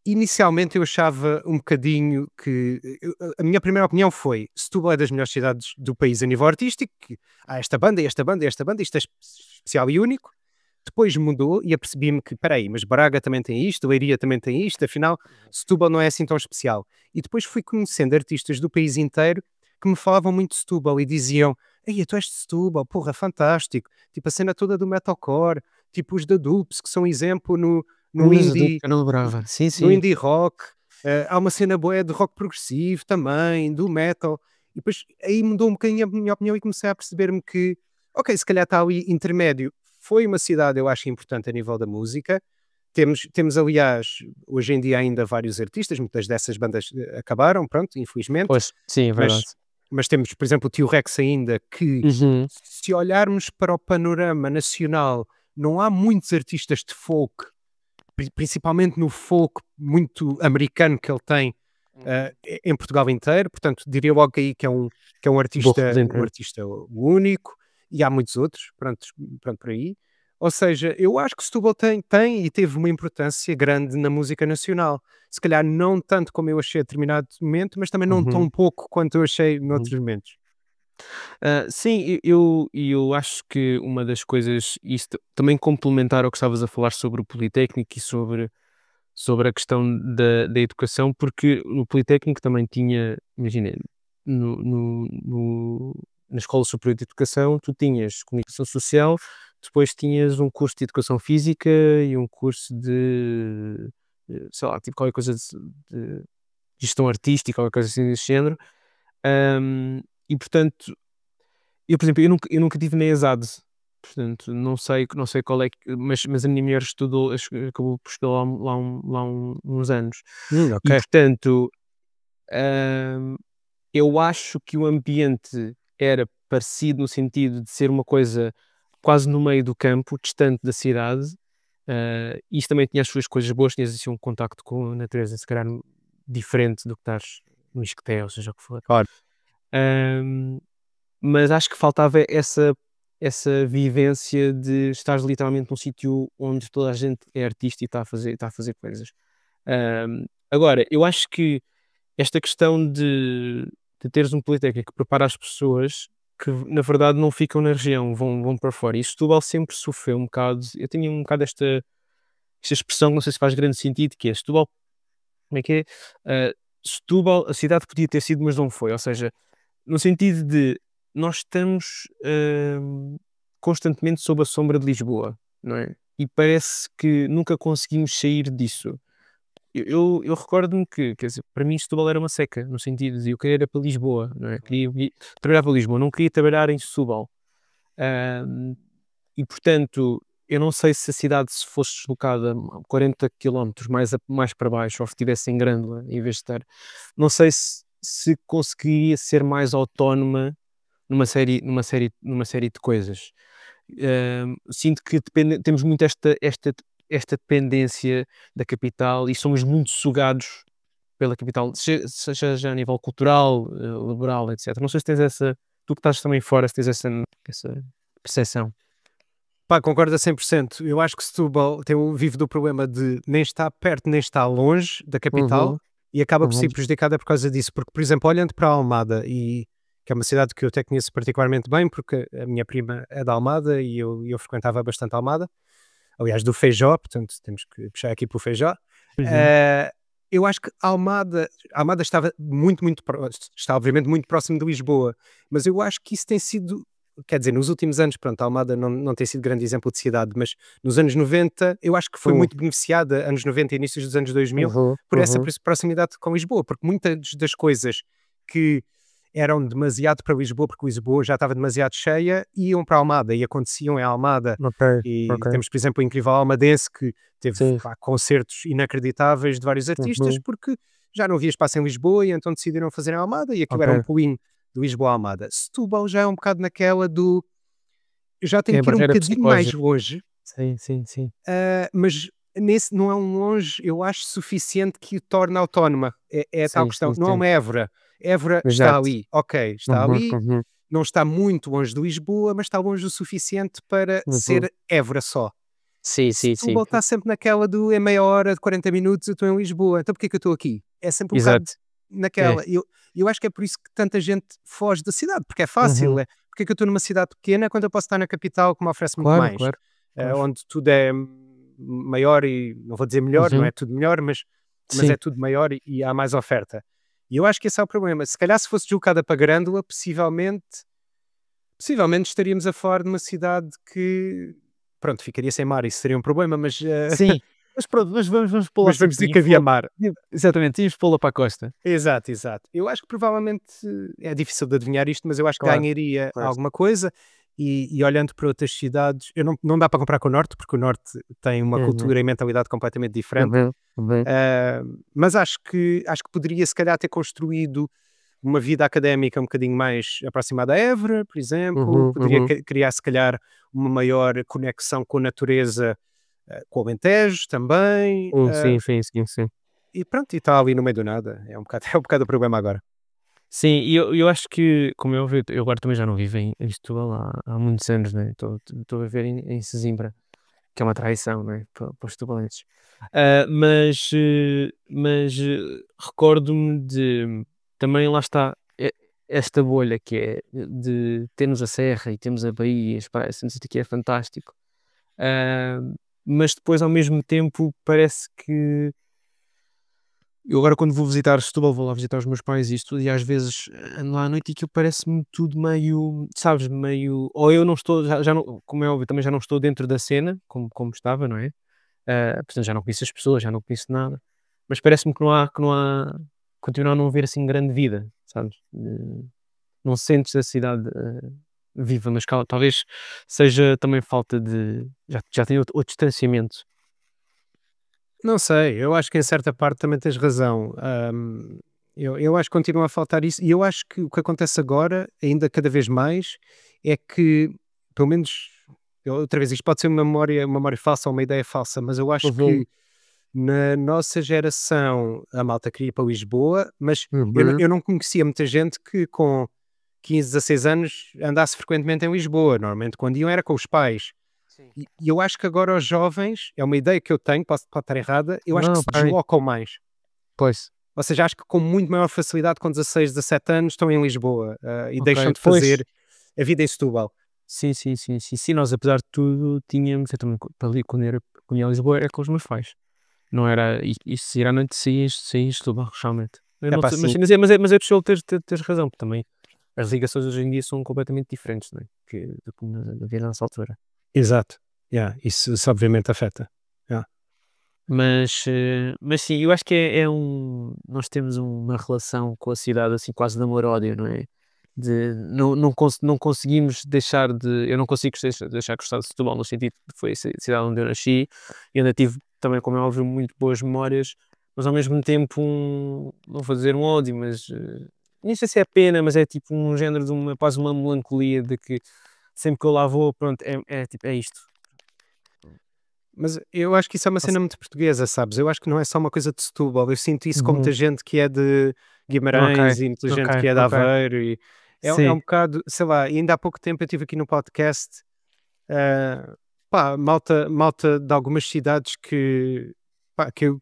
inicialmente eu achava um bocadinho que a minha primeira opinião foi: Setúbal é das melhores cidades do país a nível artístico, que há esta banda, e esta banda, e esta banda, isto é especial e único. Depois mudou e apercebi-me que, peraí, mas Braga também tem isto, Leiria também tem isto, afinal Setúbal não é assim tão especial. E depois fui conhecendo artistas do país inteiro que me falavam muito de Setúbal e diziam: ei, tu és de Setúbal, porra, fantástico, tipo a cena toda do metalcore, tipo os da Dupes, que são exemplo no Mas do indie, que eu não lembrava. Sim, no sim. indie rock. Há uma cena boa de rock progressivo também, do metal. E depois aí mudou um bocadinho a minha opinião e comecei a perceber-me que, ok, se calhar está ali intermédio. Foi uma cidade, eu acho, importante a nível da música. Temos, aliás, hoje em dia ainda vários artistas, muitas dessas bandas acabaram, pronto, infelizmente, Pois, sim, é mas, verdade. mas temos, por exemplo, o Tio Rex ainda, que Uhum. se olharmos para o panorama nacional, não há muitos artistas de folk, principalmente no folk muito americano que ele tem em Portugal inteiro. Portanto, diria logo aí que é um Bom artista representante. único. e há muitos outros, pronto, por aí. Ou seja, eu acho que Setúbal tem e teve uma importância grande na música nacional. Se calhar não tanto como eu achei a determinado momento, mas também não Uhum, tão pouco quanto eu achei uhum. noutros momentos. Sim, eu acho que uma das coisas, isso também complementar ao que estavas a falar sobre o Politécnico e sobre a questão da educação, porque no Politécnico também tinha, imagina, na Escola Superior de Educação, tu tinhas comunicação social, depois tinhas um curso de educação física e um curso sei lá, tipo qualquer coisa de gestão artística, qualquer coisa assim desse género. Ahm, e portanto, eu, por exemplo, eu nunca tive na ESAD, portanto, não sei qual é que, mas a minha mulher estudou, acabou por estudar uns anos. Ok. E portanto, hum, eu acho que o ambiente era parecido no sentido de ser uma coisa quase no meio do campo, distante da cidade. Isto também tinha as suas coisas boas, tinhas assim um contacto com a natureza, se calhar diferente do que estás no Isqueté, ou seja o que for. Claro. Hum, mas acho que faltava essa vivência de estar literalmente num sítio onde toda a gente é artista e está a fazer coisas. Agora, eu acho que esta questão de teres um Politécnico que prepara as pessoas que na verdade não ficam na região, vão para fora. E Setúbal sempre sofreu um bocado, eu tinha um bocado esta expressão, que não sei se faz grande sentido, que é Setúbal, como é que é? Setúbal, a cidade podia ter sido, mas não foi. Ou seja, no sentido de nós estamos constantemente sob a sombra de Lisboa, não é? E parece que nunca conseguimos sair disso. Eu recordo-me que, quer dizer, para mim Setúbal era uma seca, no sentido de eu queria ir para Lisboa, não é? Queria trabalhar para Lisboa, não queria trabalhar em Setúbal. Ahm, e portanto, eu não sei se a cidade se fosse deslocada 40 quilómetros mais para baixo, ou se estivesse em Grândola, em vez de estar, não sei se conseguiria ser mais autónoma numa série de coisas. Sinto que temos muito esta dependência da capital e somos muito sugados pela capital, seja a nível cultural, laboral, etc. Não sei se tens tu que estás também fora, se tens essa percepção. Pá, concordo a 100%. Eu acho que Setúbal vive do problema de nem estar perto nem estar longe da capital Uhum, e acaba por uhum, ser prejudicada por causa disso. Porque, por exemplo, olhando para a Almada, que é uma cidade que eu até conheço particularmente bem, porque a minha prima é da Almada e eu frequentava bastante a Almada, aliás, do Feijó, portanto temos que puxar aqui para o Feijó. uhum. Eh, eu acho que a Almada está obviamente muito próximo de Lisboa, mas eu acho que isso tem sido, quer dizer, nos últimos anos, pronto, a Almada não tem sido grande exemplo de cidade, mas nos anos 90 eu acho que foi Uhum, muito beneficiada, anos 90 e inícios dos anos 2000, uhum, por essa uhum, proximidade com Lisboa, porque muitas das coisas que eram demasiado para Lisboa, porque Lisboa já estava demasiado cheia, iam para a Almada e aconteciam em Almada. ok, E ok, temos, por exemplo, o incrível Almadense, que teve sim, pá, concertos inacreditáveis de vários artistas, uhum, porque já não havia espaço em Lisboa e então decidiram fazer em Almada e aquilo era um ok. pulinho de Lisboa a Almada. Setúbal já é um bocado naquela do eu já É tenho a que ir um barreira bocadinho mais psicológica. longe, Sim, sim, sim. mas nesse não é um longe, eu acho, suficiente que o torne autónoma. É a tal Sim, questão, sim, não é sim. uma Évora. Évora está Exato. ali, ok, está Uhum, ali, uhum, não está muito longe de Lisboa, mas está longe o suficiente para uhum. ser Évora só. Sim, sim, sim. Setúbal está sempre naquela do é meia hora, de 40 minutos, eu estou em Lisboa, então porquê que eu estou aqui? É sempre um bocado Exato. É. naquela. Eu acho que é por isso que tanta gente foge da cidade, porque é fácil. Uhum. Porque é que eu estou numa cidade pequena quando eu posso estar na capital que me oferece muito Claro, mais? claro, claro. Onde tudo é maior e não vou dizer melhor, não Uhum. é tudo melhor, mas é Sim. tudo maior e há mais oferta. E eu acho que esse é o problema. Se calhar se fosse deslocada para Grândola, possivelmente estaríamos a falar de uma cidade que, pronto, ficaria sem mar, isso seria um problema, Sim. Mas pronto, mas vamos pô-la mas assim, vamos dizer que havia mar. exatamente, tínhamos pô-la para a costa. Exato, exato. Eu acho que provavelmente é difícil de adivinhar isto, mas eu acho que Claro, ganharia claro. alguma coisa. E olhando para outras cidades, não dá para comparar com o Norte, porque o Norte tem uma Uhum. cultura e mentalidade completamente diferente. Uhum. Uhum. Mas acho que poderia, se calhar, ter construído uma vida académica um bocadinho mais aproximada a Évora, por exemplo. Uhum. Poderia Uhum. criar, se calhar, uma maior conexão com a natureza, com o Alentejo também. Sim, sim, sim, sim. E pronto, e está ali no meio do nada. É um bocado, é um bocado o problema agora. Sim, e eu acho que, como eu agora também já não vivo em Setúbal há muitos anos, né? Estou a viver em Sesimbra, que é uma traição, né? Para os setubalenses. Mas recordo-me de também lá está esta bolha que é de termos a serra e temos a Baía, as praias, sempre que é fantástico. Ah, mas depois ao mesmo tempo parece que eu agora quando vou visitar Setúbal, vou lá visitar os meus pais e isso tudo, e às vezes ando lá à noite e aquilo parece-me tudo meio, sabes, meio, ou eu não estou, já não, como é óbvio, também já não estou dentro da cena, como estava, não é? Portanto já não conheço as pessoas, já não conheço nada, mas parece-me que não há, continua a não haver assim grande vida, sabes? Não sentes a cidade viva, mas talvez seja também falta de, já tem outro distanciamento. Não sei, eu acho que em certa parte também tens razão. Eu acho que continua a faltar isso, e eu acho que o que acontece agora, ainda cada vez mais, é que, pelo menos, outra vez, isto pode ser uma memória falsa ou uma ideia falsa, mas eu acho Uhum. que na nossa geração a malta queria ir para Lisboa, mas Uhum. eu não conhecia muita gente que com 15, 16 anos andasse frequentemente em Lisboa. Normalmente quando iam era com os pais. Sim. E eu acho que agora os jovens, é uma ideia que eu tenho, pode estar errada, eu acho que Não, se pai. deslocam mais. Pois. Ou seja, acho que com muito maior facilidade, com 16, 17 anos, estão em Lisboa, e Ok. deixam de Pois. fazer a vida em Setúbal. Sim, sim, sim, sim. Sim, nós apesar de tudo tínhamos, eu também para ali quando ia a Lisboa era com os meus pais. Não era, isso se ir à noite saías de Setúbal, realmente. Eu É não pá, sei, mas, assim, mas é possível teres razão, porque também as ligações hoje em dia são completamente diferentes, não é? Do que havia nessa altura. exato. Yeah, isso obviamente afeta. Yeah. Mas sim, eu acho que nós temos uma relação com a cidade assim quase de amor-ódio, não é? Não conseguimos deixar de, eu não consigo deixar de gostar de Setúbal no sentido que foi a cidade onde eu nasci e ainda tive também, como é óbvio, muito boas memórias, mas ao mesmo tempo não vou dizer um ódio, mas nem sei se é pena, mas é tipo um género de quase uma melancolia de que sempre que eu lá vou, pronto, tipo, é isto. Mas eu acho que isso é uma cena muito portuguesa, sabes? Eu acho que não é só uma coisa de Setúbal. Eu sinto isso com muita Uhum. gente que é de Ok, Guimarães e muita ok, gente que é de ok. Aveiro. E é um Sim. bocado, sei lá, e ainda há pouco tempo eu estive aqui no podcast, pá, malta de algumas cidades que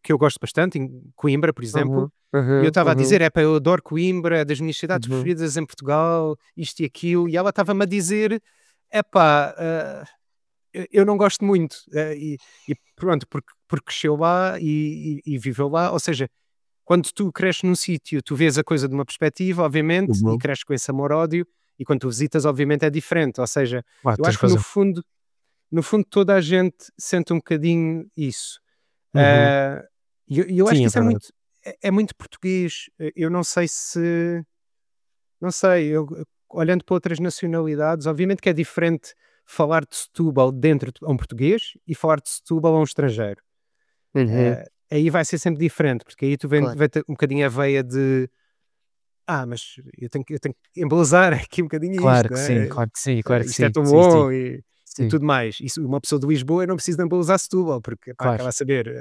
eu gosto bastante, em Coimbra, por exemplo. Uhum, E eu uhum, estava a dizer, uhum, é pá, eu adoro Coimbra, é das minhas cidades uhum, preferidas em Portugal, isto e aquilo. E ela estava-me a dizer, é pá, eu não gosto muito. E pronto, porque cresceu lá e viveu lá. Ou seja, quando tu cresces num sítio, tu vês a coisa de uma perspectiva, obviamente, e uhum. cresces com esse amor-ódio, e quando tu visitas, obviamente, é diferente. Ou seja, eu Tens acho que no razão. fundo, no fundo toda a gente sente um bocadinho isso. Uhum. Ah, e eu acho Sim, que é isso é verdade. muito, é muito português. Eu não sei se, não sei, olhando para outras nacionalidades, obviamente que é diferente falar de Setúbal dentro a um português e falar de Setúbal a um estrangeiro. Uhum. Aí vai ser sempre diferente, porque aí tu Claro. vem ter um bocadinho a veia de mas eu tenho que embelezar aqui um bocadinho isto, Claro não que sim, é? claro que sim, claro que Isto é sim. tão Sim, sim, bom e sim. tudo mais. Isso, uma pessoa de Lisboa não precisa de embelezar Setúbal, porque pá, Claro. acaba a saber,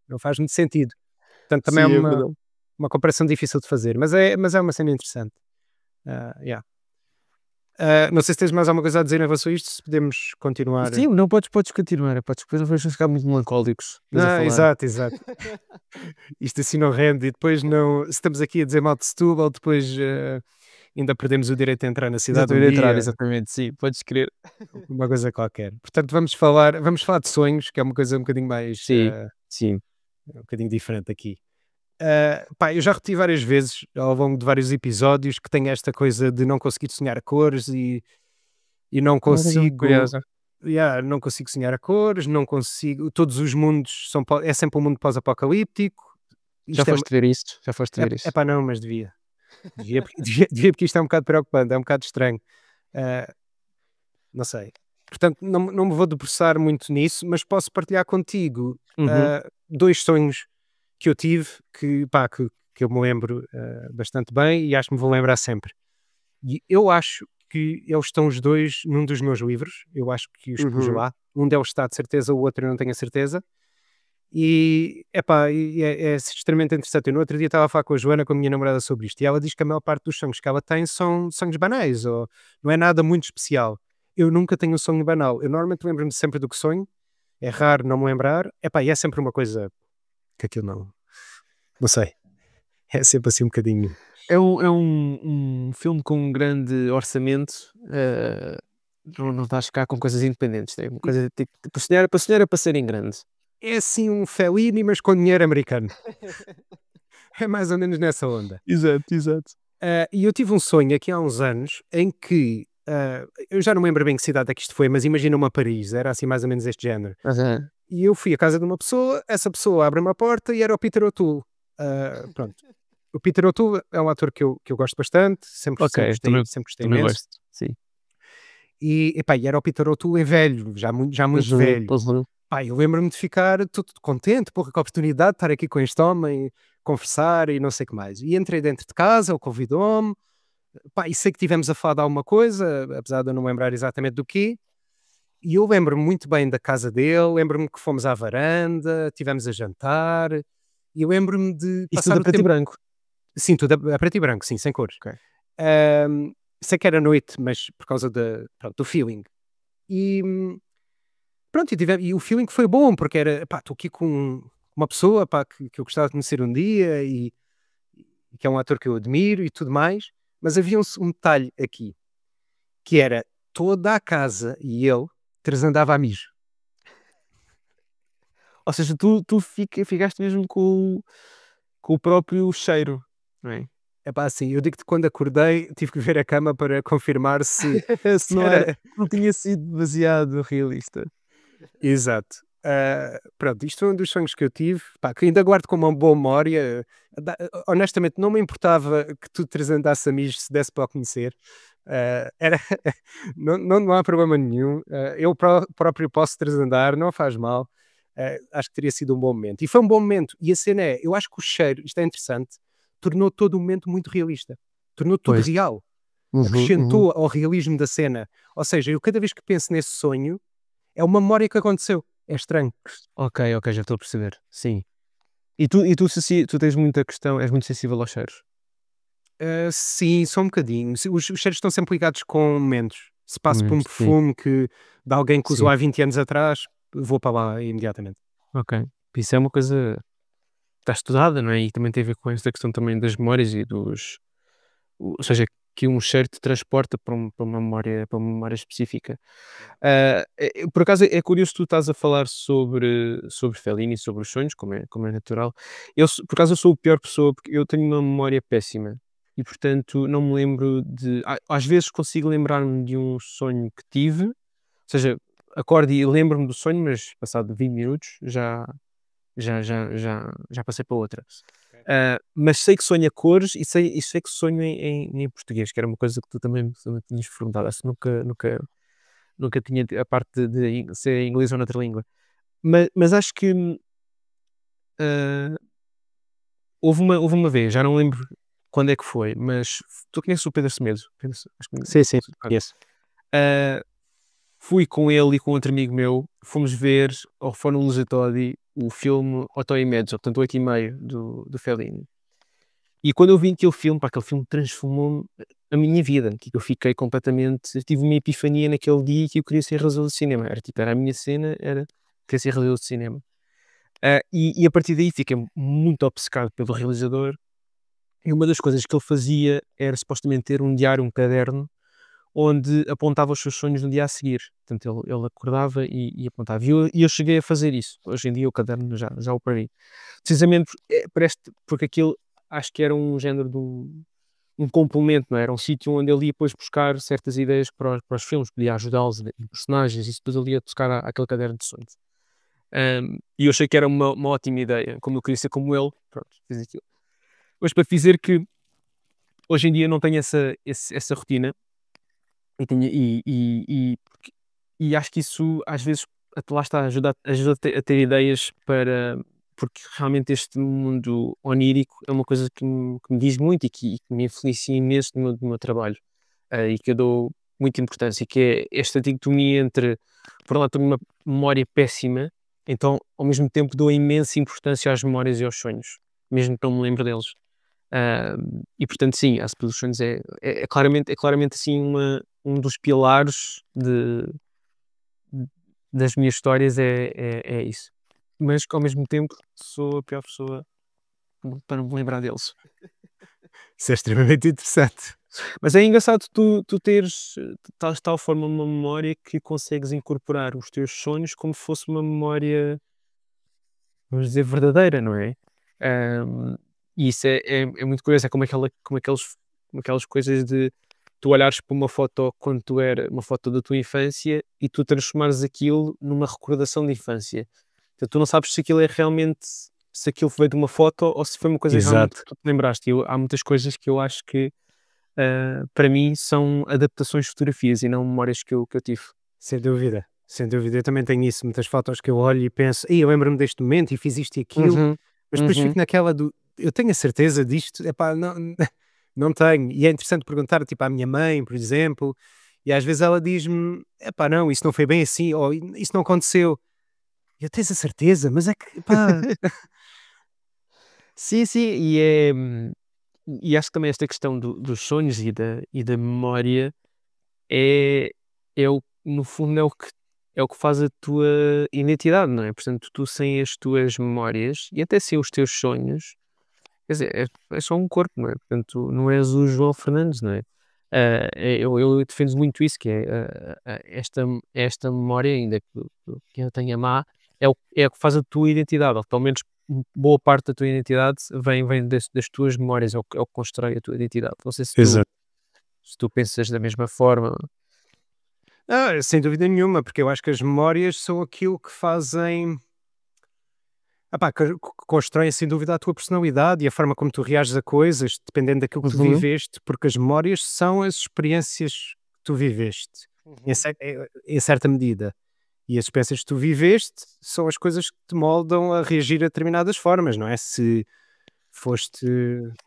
não faz muito sentido. Portanto, também é Sim, é uma, verdade. uma comparação difícil de fazer, mas é uma cena interessante. Yeah. Não sei se tens mais alguma coisa a dizer em relação a isto, se podemos continuar. Sim, não podes continuar, podes, depois vamos ficar muito melancólicos, depois a Não, falar. exato, exato. Isto assim não rende e depois não. Se estamos aqui a dizer mal de Setúbal, depois ainda perdemos o direito a entrar na cidade um Exatamente, entrar, dia, exatamente, sim, podes crer. uma coisa qualquer. Portanto, vamos falar de sonhos, que é uma coisa um bocadinho mais, Sim, sim. um bocadinho diferente aqui. Pá, eu já repeti várias vezes ao longo de vários episódios que tenho esta coisa de não conseguir sonhar a cores e não É uma coisa muito consigo. curiosa. Não consigo sonhar a cores, não consigo. Todos os mundos é sempre um mundo pós-apocalíptico. Já Isto foste ver isto? Já foste ver é isso? pá, não, mas devia. Devia, porque, devia porque isto é um bocado preocupante, é um bocado estranho. Ah, não sei. Portanto, não me vou debruçar muito nisso, mas posso partilhar contigo Uhum, dois sonhos que eu tive que eu me lembro bastante bem e acho que me vou lembrar sempre. E eu acho que eles estão os dois num dos meus livros, eu acho que os pus uhum. lá. Um deles está de certeza, o outro eu não tenho a certeza. E, epá, é extremamente interessante. Eu no outro dia estava a falar com a Joana, com a minha namorada, sobre isto, e ela diz que a maior parte dos sonhos que ela tem são sonhos banais, ou não é nada muito especial. Eu nunca tenho um sonho banal. Eu normalmente lembro-me sempre do que sonho, é raro não me lembrar, epá, e é sempre uma coisa que aquilo não sei, é sempre assim um bocadinho. É um filme com um grande orçamento, não estás cá com coisas independentes, é uma coisa tipo, para sonhar é para ser em grande. É assim um Fellini, mas com dinheiro americano. É mais ou menos nessa onda. Exato, exato. E eu tive um sonho aqui há uns anos em que eu já não me lembro bem que cidade é que isto foi, mas imagina uma Paris, era assim mais ou menos este género. Aham. E eu fui à casa de uma pessoa, essa pessoa abre uma porta e era o Peter O'Toole. Pronto. O Peter O'Toole é um ator que eu gosto bastante, sempre, Ok, sempre gostei, sempre gostei também imenso. gosto, sim. E, epá, e era o Peter O'Toole em velho, já muito Uhum, velho. uhum. Pá, eu lembro-me de ficar todo contente, porra, com a oportunidade de estar aqui com este homem, conversar e não sei o que mais. E entrei dentro de casa, ele convidou-me, pá, e sei que tivemos a falar de alguma coisa, apesar de eu não lembrar exatamente do quê. E eu lembro-me muito bem da casa dele, lembro-me que fomos à varanda, tivemos a jantar, e eu lembro-me de Isso tudo passar a o preto e tempo. branco. Sim, tudo a preto e branco, sim, sem cores. Ok. Ahm, Sei que era noite, mas por causa pronto, do feeling. E pronto, e o feeling foi bom, porque era, pá, estou aqui com uma pessoa, pá, que eu gostava de conhecer um dia e que é um ator que eu admiro e tudo mais, mas havia um detalhe aqui, que era toda a casa e ele transandava a mijo. Ou seja, tu ficaste mesmo com o próprio cheiro, não é? É pá, assim, eu digo-te, quando acordei, tive que ver a cama para confirmar se, Se se era. não tinha sido demasiado realista. Exato. Pronto, isto foi um dos sonhos que eu tive, pá, que ainda guardo com uma boa memória. Honestamente, não me importava que tu transandasses a mijo se desse para o conhecer. Era, não há problema nenhum. Eu próprio posso transandar, não faz mal. Acho que teria sido um bom momento. E foi um bom momento. E a cena é, eu acho que o cheiro, isto é interessante, tornou todo o momento muito realista. Tornou tudo Pois. real. Uhum, uhum. Acrescentou ao realismo da cena. Ou seja, eu cada vez que penso nesse sonho, é uma memória que aconteceu. É estranho. Ok, ok, já estou a perceber. Sim. E tu tens muita questão, és muito sensível aos cheiros. Sim, só um bocadinho. Os cheiros estão sempre ligados com momentos. Se passo por um Sim, perfume de alguém que usou sim. há 20 anos atrás, vou para lá imediatamente. Ok. Isso é uma coisa que está estudada, não é? E também tem a ver com esta questão também das memórias e ou seja, que um cheiro te transporta para uma memória específica. Por acaso é curioso tu estás a falar sobre Fellini, sobre os sonhos, como é natural. Por acaso eu sou a pior pessoa porque eu tenho uma memória péssima e portanto não me lembro às vezes consigo lembrar-me de um sonho que tive, ou seja, acordo e lembro-me do sonho, mas passado 20 minutos já passei para outra. Mas sei que sonho a cores e sei que sonho em português, que era uma coisa que tu também tinhas perguntado. Acho que nunca tinha a parte de ser em inglês ou noutra língua. Mas acho que ah, houve uma vez, já não lembro quando é que foi, mas tu conheces o Pedro Semedo? Acho que Sim, sim, pronto. conheço. Ah, Fui com ele e com outro amigo meu, fomos ver ao Fórum Lusitodi o filme Otto e Mezzo, portanto 8 e meio do Fellini. E quando eu vi aquele filme, pá, aquele filme transformou a minha vida, que eu fiquei completamente, eu tive uma epifania naquele dia que eu queria ser realizador de cinema, era a minha cena, era querer ser realizador de cinema. E a partir daí fiquei muito obcecado pelo realizador, e uma das coisas que ele fazia era supostamente ter um diário, um caderno, onde apontava os seus sonhos no dia a seguir. Portanto, ele acordava e apontava. E eu cheguei a fazer isso. Hoje em dia o caderno já o parei. Precisamente porque aquilo acho que era um género de um complemento, não é? Era um sítio onde ele ia depois buscar certas ideias para os filmes, podia ajudá-los em personagens, e isso depois ele ia buscar àquele caderno de sonhos. E eu achei que era uma ótima ideia, como eu queria ser como ele, pronto, fiz aquilo. Mas para dizer que hoje em dia não tenho essa rotina, e acho que isso às vezes até lá está, ajuda a ter ideias porque realmente este mundo onírico é uma coisa que me diz muito e que me influencia imenso no meu trabalho, e que eu dou muita importância, que é esta dicotomia entre, por um lado, tenho uma memória péssima Então, ao mesmo tempo, dou imensa importância às memórias e aos sonhos, mesmo que não me lembre deles. E portanto, sim, a ASP dos sonhos é claramente assim um dos pilares das minhas histórias, é isso. Mas que ao mesmo tempo sou a pior pessoa para não me lembrar deles. Isso é extremamente interessante. Mas é engraçado tu teres de tal forma uma memória que consegues incorporar os teus sonhos como se fosse uma memória, vamos dizer, verdadeira, não é? E isso é muito curioso, é como aquelas coisas de tu olhares para uma foto quando tu era uma foto da tua infância e tu transformares aquilo numa recordação de infância. Então, tu não sabes se aquilo é realmente, se aquilo veio de uma foto ou se foi uma coisa realmente que Exato. tu te lembraste. Há muitas coisas que eu acho que para mim são adaptações de fotografias e não memórias que eu tive. Sem dúvida. Sem dúvida. Eu também tenho isso. Muitas fotos que eu olho e penso, eu lembro-me deste momento e fiz isto e aquilo, Uhum, mas depois uhum. fico naquela do, eu tenho a certeza disto, epá, não, não tenho. E é interessante perguntar, tipo, à minha mãe, por exemplo, e às vezes ela diz-me, epá, não, isso não foi bem assim, ou isso não aconteceu. E eu tenho a certeza, mas é que, pá, Sim, sim, e acho que também esta questão dos sonhos e da memória é, no fundo, é o que faz a tua identidade, não é? Portanto, tu sem as tuas memórias e até sem os teus sonhos, quer dizer, é só um corpo, não é? Portanto, não és o João Fernandes, não é? Eu defendo muito isso, que é esta memória, ainda que eu tenha má, é o que faz a tua identidade, ou pelo menos boa parte da tua identidade vem das tuas memórias, é o que constrói a tua identidade. Não sei exato. se tu pensas da mesma forma. Sem dúvida nenhuma, porque eu acho que as memórias são aquilo que fazem. Constroem sem dúvida a tua personalidade e a forma como tu reages a coisas, dependendo daquilo que tu Uhum, viveste, porque as memórias são as experiências que tu viveste, uhum. em certa medida. E as experiências que tu viveste são as coisas que te moldam a reagir a determinadas formas, não é? Se foste,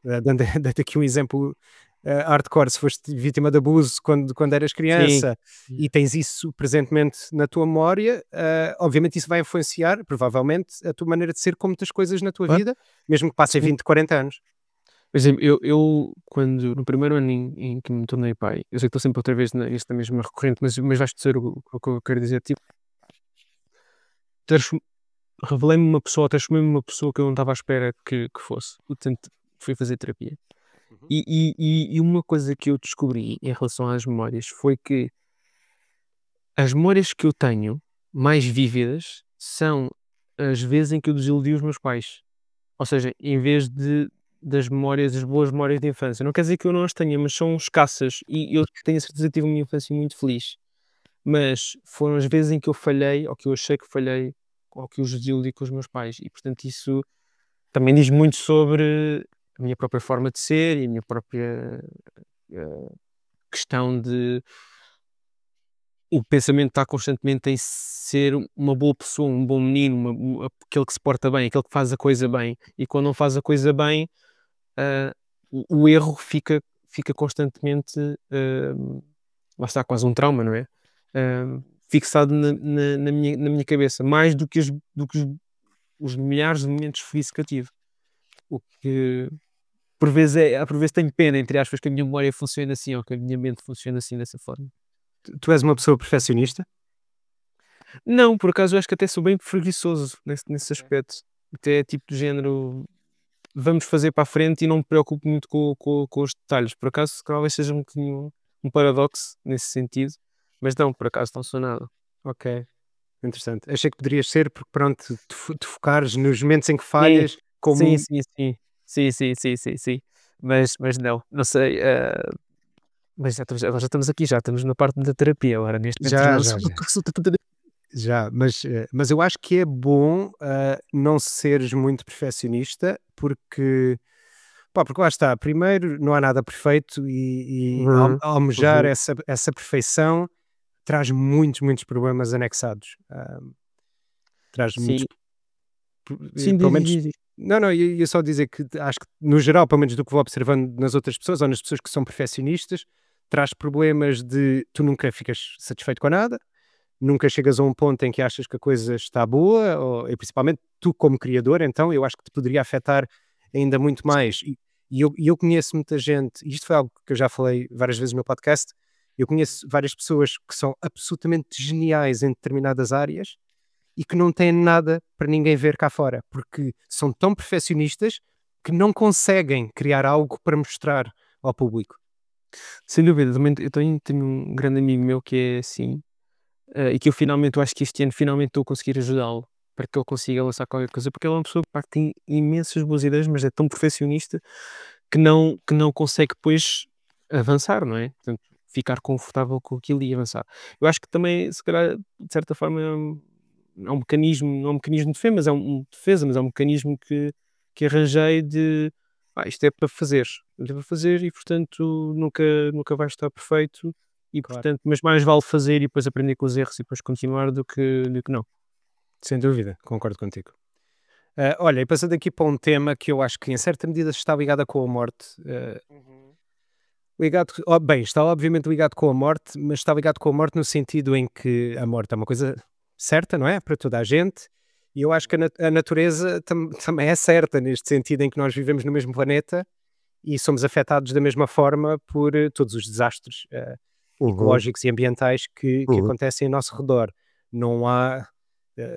dando aqui um exemplo hardcore, se foste vítima de abuso quando eras Sim. criança e tens isso presentemente na tua memória, obviamente isso vai influenciar, provavelmente, a tua maneira de ser com muitas coisas na tua Claro. vida, mesmo que passem Sim. 20, 40 anos. Por exemplo, eu quando no primeiro ano em que me tornei pai, eu sei que estou sempre outra vez isto é mesmo recorrente, mas vais perceber o que eu quero dizer, tipo, transfo revelei-me uma pessoa, transformei-me numa pessoa que eu não estava à espera que fosse. Portanto, fui fazer terapia. Uhum. E uma coisa que eu descobri em relação às memórias foi que as memórias que eu tenho mais vívidas são as vezes em que eu desiludi os meus pais. Ou seja, em vez das memórias, as boas memórias de infância. Não quer dizer que eu não as tenha, mas são escassas. E eu tenho a certeza que tive uma infância muito feliz. Mas foram as vezes em que eu falhei, ou que eu achei que falhei, ou que os desiludi com os meus pais. E portanto isso também diz muito sobre a minha própria forma de ser e a minha própria eh, questão de o pensamento está constantemente em ser uma boa pessoa, um bom menino, aquele que se porta bem, aquele que faz a coisa bem. E quando não faz a coisa bem, ah, o erro fica constantemente, lá está, quase um trauma, não é? Fixado na minha cabeça, mais do que os milhares de momentos felizes que eu tive. O que por vezes tenho pena, entre aspas, que a minha memória funcione assim, ou que a minha mente funcione assim, dessa forma. Tu és uma pessoa perfeccionista? Não, por acaso eu acho que até sou bem preguiçoso nesse aspecto. Até é tipo do género, vamos fazer para a frente e não me preocupo muito com os detalhes. Por acaso, talvez seja um bocadinho um paradoxo nesse sentido, mas não, por acaso não sou nada. Ok, interessante. Achei que poderias ser, porque pronto, te focares nos momentos em que Sim, falhas, sim, como. sim, sim. Sim, sim, sim, sim, sim. Mas não sei. Mas agora já estamos aqui, já estamos na parte da terapia. Agora, neste momento, já Já, não já, sou já. Já, mas eu acho que é bom não seres muito perfeccionista, porque, pá, porque lá está, primeiro não há nada perfeito e Uhum, almejar uhum. essa perfeição traz muitos, muitos problemas anexados. Traz muitos, Sim, sim, pelo diz, menos, diz, diz. não, não, ia só dizer que acho que no geral, pelo menos do que vou observando nas outras pessoas ou nas pessoas que são perfeccionistas, traz problemas de tu nunca ficas satisfeito com nada, nunca chegas a um ponto em que achas que a coisa está boa, e principalmente tu como criador, então eu acho que te poderia afetar ainda muito mais. E eu conheço muita gente, e isto foi algo que eu já falei várias vezes no meu podcast, eu conheço várias pessoas que são absolutamente geniais em determinadas áreas e que não têm nada para ninguém ver cá fora, porque são tão perfeccionistas que não conseguem criar algo para mostrar ao público. Sem dúvida, também eu tenho um grande amigo meu que é assim, e que eu acho que este ano finalmente estou a conseguir ajudá-lo para que ele consiga lançar qualquer coisa, porque ele é uma pessoa pá, que tem imensas boas ideias, mas é tão perfeccionista que não consegue depois avançar, não é? Portanto, ficar confortável com aquilo e avançar. Eu acho que também, se calhar, de certa forma, é um mecanismo, não é um mecanismo de defesa, mas é um mecanismo que arranjei de isto é para fazer, isto é para fazer e portanto nunca vai estar perfeito e Claro. portanto, mas mais vale fazer e depois aprender com os erros e depois continuar do que não. Sem dúvida, concordo contigo. Olha, e passando aqui para um tema que eu acho que em certa medida está ligado com a morte. Bem, está obviamente ligado com a morte, mas está ligado com a morte no sentido em que a morte é uma coisa certa, não é? Para toda a gente. E eu acho que a natureza também é certa, neste sentido em que nós vivemos no mesmo planeta e somos afetados da mesma forma por todos os desastres Uhum, ecológicos e ambientais que uhum. acontecem ao nosso redor. Não há,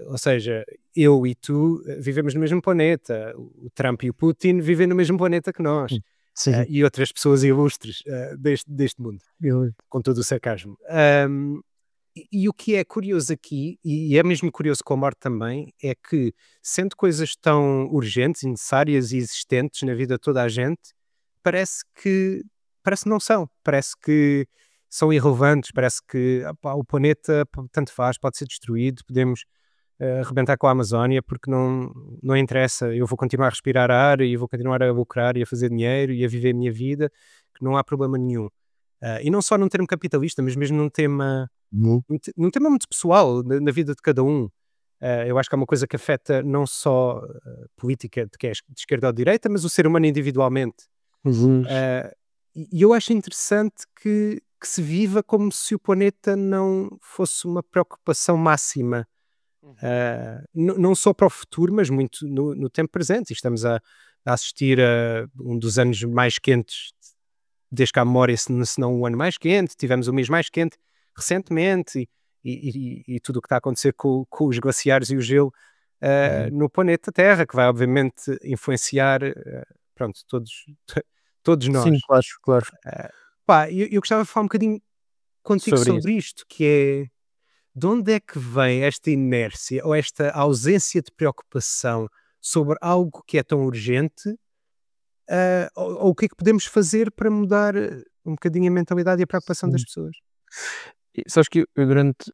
ou seja, eu e tu vivemos no mesmo planeta, o Trump e o Putin vivem no mesmo planeta que nós, Sim, e outras pessoas ilustres deste mundo, eu com todo o sarcasmo. E o que é curioso aqui, e é mesmo curioso com a morte também, é que, sendo coisas tão urgentes, e necessárias e existentes na vida de toda a gente, parece que parece que não são, parece que são irrelevantes, parece que o planeta tanto faz, pode ser destruído, podemos arrebentar com a Amazónia porque não interessa, eu vou continuar a respirar ar e vou continuar a lucrar e a fazer dinheiro e a viver a minha vida, que não há problema nenhum. E não só num termo capitalista, mas mesmo Uhum. num tema muito pessoal, na vida de cada um. Eu acho que é uma coisa que afeta não só a política de que é de esquerda ou de direita, mas o ser humano individualmente. Uhum. E eu acho interessante que se viva como se o planeta não fosse uma preocupação máxima, não só para o futuro, mas muito no tempo presente. E estamos a assistir a um dos anos mais quentes desde que há memória, se não o ano mais quente, tivemos o mês mais quente recentemente, e tudo o que está a acontecer com os glaciares e o gelo Uhum. no planeta Terra, que vai obviamente influenciar, pronto, todos Sim, nós. claro, claro. Pá, eu gostava de falar um bocadinho contigo Sobre isso. sobre isto, que é de onde é que vem esta inércia ou esta ausência de preocupação sobre algo que é tão urgente, ou o que é que podemos fazer para mudar um bocadinho a mentalidade e a preocupação das Sim. pessoas? E sabes que eu durante,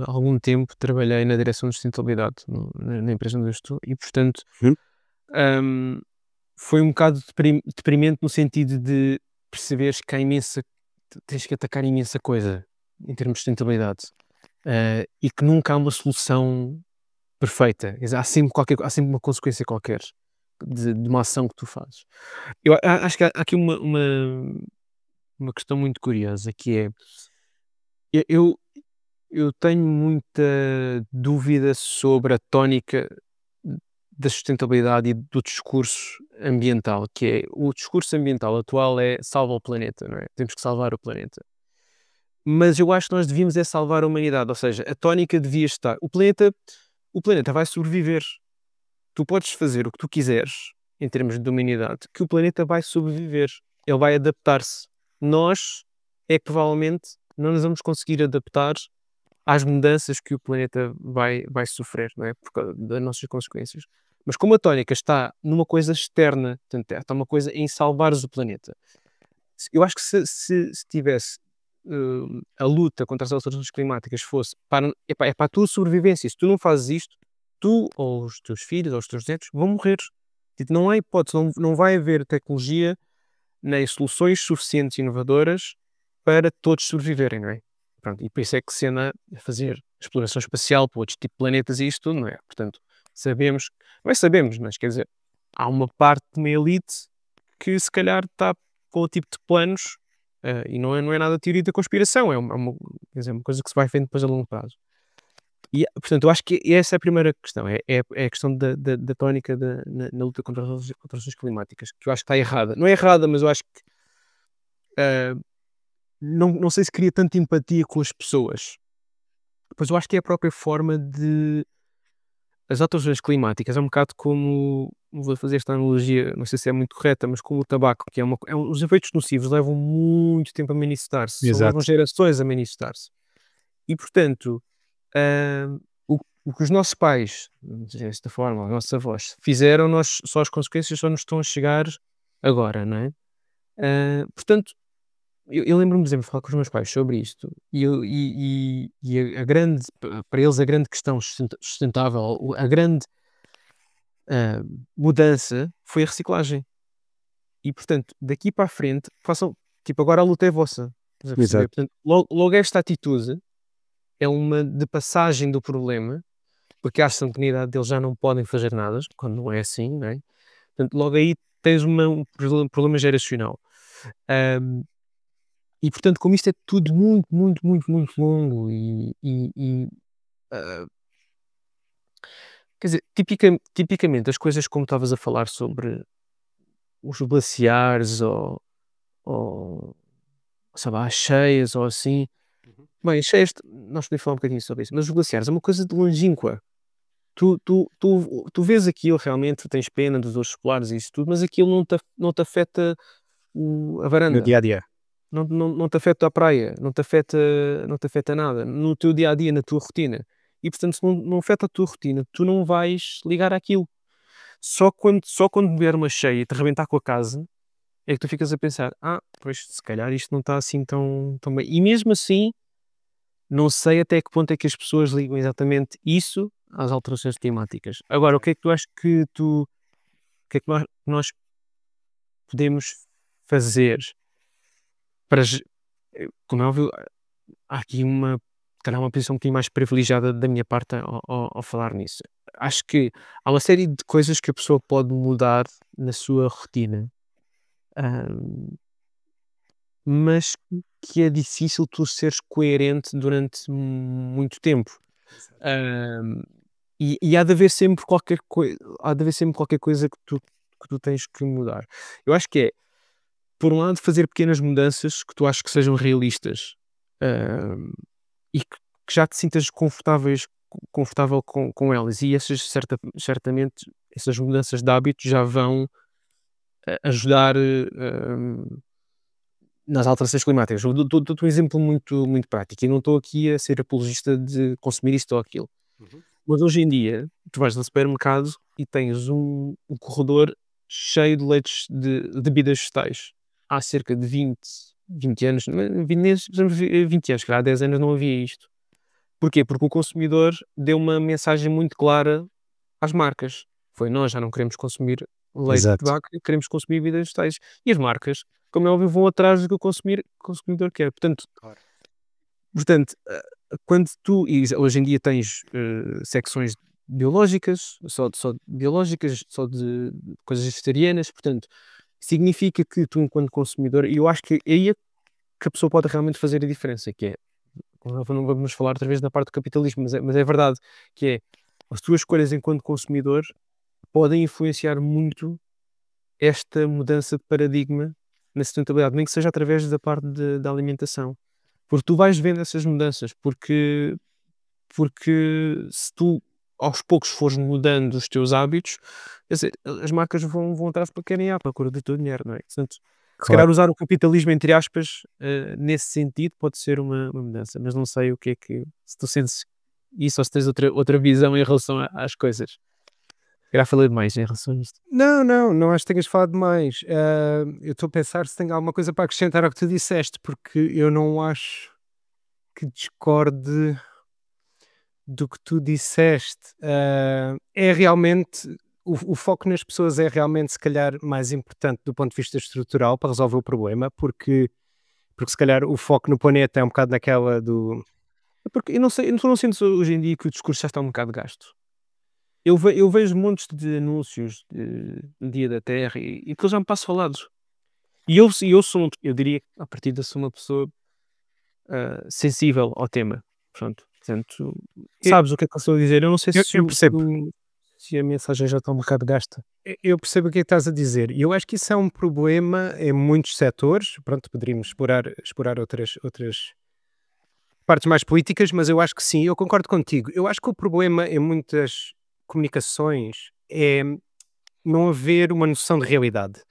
algum tempo trabalhei na direção de sustentabilidade na empresa onde eu estou e portanto, Uhum. hum, foi um bocado deprimente no sentido de perceberes que há imensa tens que atacar imensa coisa em termos de sustentabilidade, e que nunca há uma solução perfeita. Há sempre uma consequência qualquer de uma ação que tu fazes. Acho que há aqui uma questão muito curiosa que é, e eu tenho muita dúvida sobre a tónica da sustentabilidade e do discurso ambiental, que é o discurso ambiental atual é salva o planeta, não é? Temos que salvar o planeta. Mas eu acho que nós devíamos é salvar a humanidade, ou seja, a tónica devia estar. O planeta vai sobreviver. Tu podes fazer o que tu quiseres em termos de humanidade, que o planeta vai sobreviver. Ele vai adaptar-se. Nós é que provavelmente não nos vamos conseguir adaptar às mudanças que o planeta vai sofrer, não é? Por causa das nossas consequências. Mas como a tónica está numa coisa externa, portanto, está uma coisa em salvares o planeta. Eu acho que se tivesse a luta contra as alterações climáticas fosse epá, é para a tua sobrevivência. Se tu não fazes isto, tu ou os teus filhos ou os teus netos vão morrer. Tipo, não há hipótese, não vai haver tecnologia nem soluções suficientes e inovadoras para todos sobreviverem, não é? Pronto, e por isso é que se anda a fazer exploração espacial para outros tipos de planetas e isto tudo, não é? Portanto, não é sabemos, mas quer dizer, há uma parte de uma elite que se calhar está com o tipo de planos E não é nada teoria da conspiração, quer dizer, uma coisa que se vai vendo depois a longo prazo. E, portanto, eu acho que essa é a primeira questão, é a questão da tónica na luta contra as alterações climáticas, que eu acho que está errada. Não é errada, mas eu acho que ah, não sei se cria tanta empatia com as pessoas. Pois eu acho que é a própria forma de. As alterações climáticas é um bocado como. Vou fazer esta analogia, não sei se é muito correta, mas como o tabaco, que os efeitos nocivos levam muito tempo a manifestar-se, levam Exato. gerações a manifestar-se. E, portanto, ah, o que os nossos pais, desta forma, os nossos avós, fizeram, só as consequências só nos estão a chegar agora, não é? Portanto, eu lembro-me, por exemplo, de falar com os meus pais sobre isto e a grande, para eles, a grande questão sustentável, a grande mudança foi a reciclagem. E, portanto, daqui para a frente, façam, tipo, agora a luta é vossa. Estás a perceber? Exato. Portanto, logo esta atitude é uma de passagem do problema, porque acham que na idade deles já não podem fazer nada, quando não é assim, não é? Portanto, logo aí tens um problema geracional. Ahm, e, portanto, como isto é tudo muito, muito, muito, muito longo ah, quer dizer, tipicamente as coisas como estavas a falar sobre os glaciares ou sei lá, as cheias ou assim. Uhum. Bem, as cheias, nós podemos falar um bocadinho sobre isso, mas os glaciares é uma coisa de longínqua. Tu vês aquilo realmente, tu tens pena dos ursos polares e isso tudo, mas aquilo não te afeta a No varanda, dia a dia. não te afeta a praia, não te afeta nada no teu dia a dia, na tua rotina. E portanto, se não afeta a tua rotina, tu não vais ligar àquilo. Só quando vier uma cheia e te rebentar com a casa, é que tu ficas a pensar: pois se calhar isto não está assim tão bem. E mesmo assim, não sei até que ponto é que as pessoas ligam exatamente isso às alterações climáticas. Agora, o que é que tu achas o que é que nós podemos fazer para, como é óbvio, há aqui se calhar uma posição um bocadinho mais privilegiada da minha parte ao falar nisso. Acho que há uma série de coisas que a pessoa pode mudar na sua rotina, ahm, mas que é difícil tu seres coerente durante muito tempo. Exato. Ahm, e há de haver sempre qualquer coisa que tu tens que mudar. Eu acho que é, por um lado, fazer pequenas mudanças que tu achas que sejam realistas, ahm, e que já te sintas confortável com elas. E certamente, essas mudanças de hábitos já vão ajudar nas alterações climáticas. Eu dou-te um exemplo muito, muito prático e não estou aqui a ser apologista de consumir isto ou aquilo. Uhum. Mas hoje em dia, tu vais ao supermercado e tens um corredor cheio de leites de bebidas vegetais. Há cerca de 20 anos, 20 anos, que há 10 anos não havia isto. Porquê? Porque o consumidor deu uma mensagem muito clara às marcas. Foi: nós já não queremos consumir leite de Exato. vaca, queremos consumir bebidas vegetais. E as marcas, como é óbvio, vão atrás do que o consumidor quer. Claro. Portanto, quando hoje em dia tens secções biológicas, só de biológicas, só de coisas vegetarianas, portanto, significa que tu, enquanto consumidor, e eu acho que aí é que a pessoa pode realmente fazer a diferença, que é, não vamos falar outra vez da parte do capitalismo, mas é verdade, que é, as tuas escolhas enquanto consumidor podem influenciar muito esta mudança de paradigma na sustentabilidade, nem que seja através da parte da alimentação. Porque tu vais vendo essas mudanças, porque se tu aos poucos fores mudando os teus hábitos, quer dizer, as marcas vão atrás porque querem ir à procura do teu dinheiro, não é? Portanto, se Claro. calhar usar o capitalismo entre aspas, nesse sentido pode ser uma mudança, mas não sei o que é que, se tu sentes isso ou se tens outra visão em relação às coisas. Se calhar falei demais em relação a isto. Não, não, não acho que tenhas falado mais. Eu estou a pensar se tenho alguma coisa para acrescentar ao que tu disseste, porque eu não acho que discorde do que tu disseste. É realmente o foco nas pessoas é realmente se calhar mais importante do ponto de vista estrutural para resolver o problema, porque se calhar o foco no planeta é um bocado naquela do. Porque eu não sei, tu não sentes hoje em dia que o discurso já está um bocado gasto? Eu vejo montes de anúncios de Dia da Terra e aquilo já me passa falados. eu diria que a partir de sou uma pessoa sensível ao tema. Pronto, portanto, Eu, sabes o que é que eu estou a dizer? Eu não sei eu, se, eu percebo. se a mensagem já está um bocado gasta. Eu percebo o que é que estás a dizer. E eu acho que isso é um problema em muitos setores. Pronto, poderíamos explorar outras partes mais políticas, mas eu acho que sim, eu concordo contigo. Eu acho que o problema em muitas comunicações é não haver uma noção de realidade.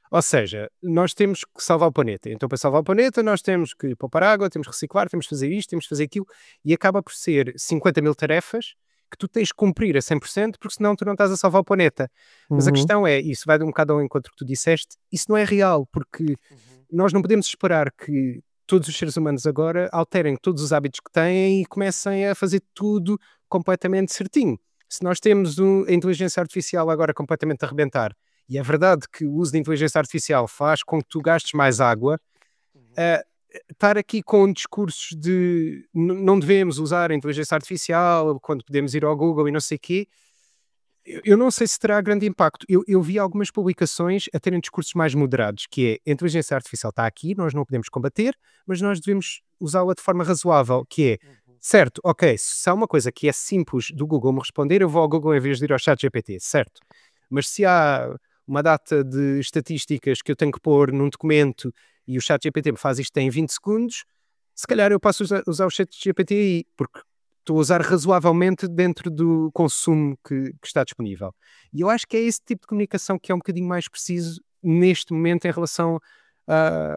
Ou seja, nós temos que salvar o planeta. Então, para salvar o planeta, nós temos que poupar água, temos que reciclar, temos que fazer isto, temos que fazer aquilo, e acaba por ser 50 mil tarefas que tu tens que cumprir a 100%, porque senão tu não estás a salvar o planeta. Mas a Uhum. questão é, isso vai de um bocado ao encontro que tu disseste, isso não é real, porque nós não podemos esperar que todos os seres humanos agora alterem todos os hábitos que têm e comecem a fazer tudo completamente certinho. Se nós temos a inteligência artificial agora completamente a arrebentar, e é verdade que o uso da inteligência artificial faz com que tu gastes mais água, ah, estar aqui com discursos de não devemos usar a inteligência artificial quando podemos ir ao Google e não sei o quê, eu não sei se terá grande impacto. Eu vi algumas publicações a terem discursos mais moderados, que é a inteligência artificial está aqui, nós não a podemos combater, mas nós devemos usá-la de forma razoável, que é, certo, ok, se há uma coisa que é simples do Google me responder, eu vou ao Google em vez de ir ao chat GPT, certo. Mas se há uma data de estatísticas que eu tenho que pôr num documento e o chat GPT me faz isto em 20 segundos, se calhar eu posso usar o chat GPT aí, porque estou a usar razoavelmente dentro do consumo que está disponível. E eu acho que é esse tipo de comunicação que é um bocadinho mais preciso neste momento em relação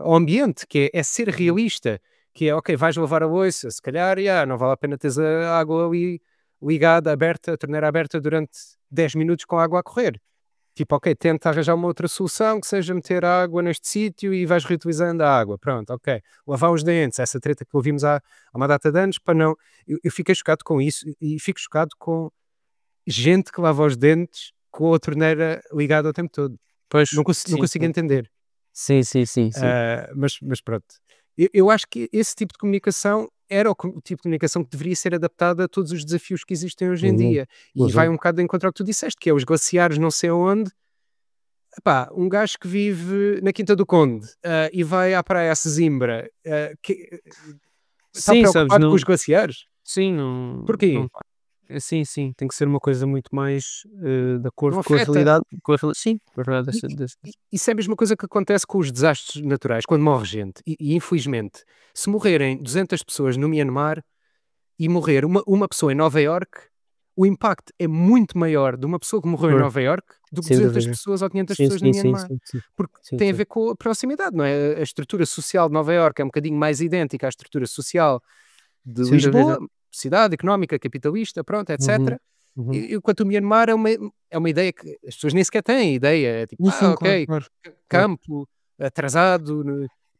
ao ambiente, que é ser realista, que é, ok, vais lavar a louça, se calhar, não vale a pena teres a água ali ligada, aberta, a torneira aberta durante 10 minutos com a água a correr. Tipo, ok, tenta arranjar uma outra solução que seja meter água neste sítio e vais reutilizando a água. Pronto, ok. Lavar os dentes, essa treta que ouvimos há uma data de anos, para não. Eu fiquei chocado com isso e fico chocado com gente que lava os dentes com a torneira ligada o tempo todo. Pois, Não sim, consigo sim. entender. Sim, sim, sim, sim. Mas pronto. Eu acho que esse tipo de comunicação era o tipo de comunicação que deveria ser adaptada a todos os desafios que existem hoje em Uhum, dia. E vai uhum. um bocado de encontro ao que tu disseste, que é os glaciares não sei onde. Epá, um gajo que vive na Quinta do Conde e vai à praia a Sesimbra, está Sim, sabes, preocupado com os não, glaciares? sim, não, Porquê? não, sim, sim, tem que ser uma coisa muito mais de acordo Não com a afeta. realidade, sim, com a realidade E, dessa. isso é a mesma coisa que acontece com os desastres naturais, quando morre gente. E infelizmente, se morrerem 200 pessoas no Myanmar e morrer uma pessoa em Nova Iorque, o impacto é muito maior de uma pessoa que morreu em Pois, Nova Iorque do que sem 200 dúvida. pessoas ou 500 Sim, pessoas no sim, sim, Myanmar. sim, sim, Porque sim, tem a sim. ver com a proximidade, não é? A estrutura social de Nova Iorque é um bocadinho mais idêntica à estrutura social de Sem dúvida. Lisboa, cidade económica, capitalista, pronto, Uhum, etc. uhum. Enquanto o Myanmar é uma ideia que as pessoas nem sequer têm ideia. É tipo, Sim, claro, ok, claro, claro. campo, atrasado Sem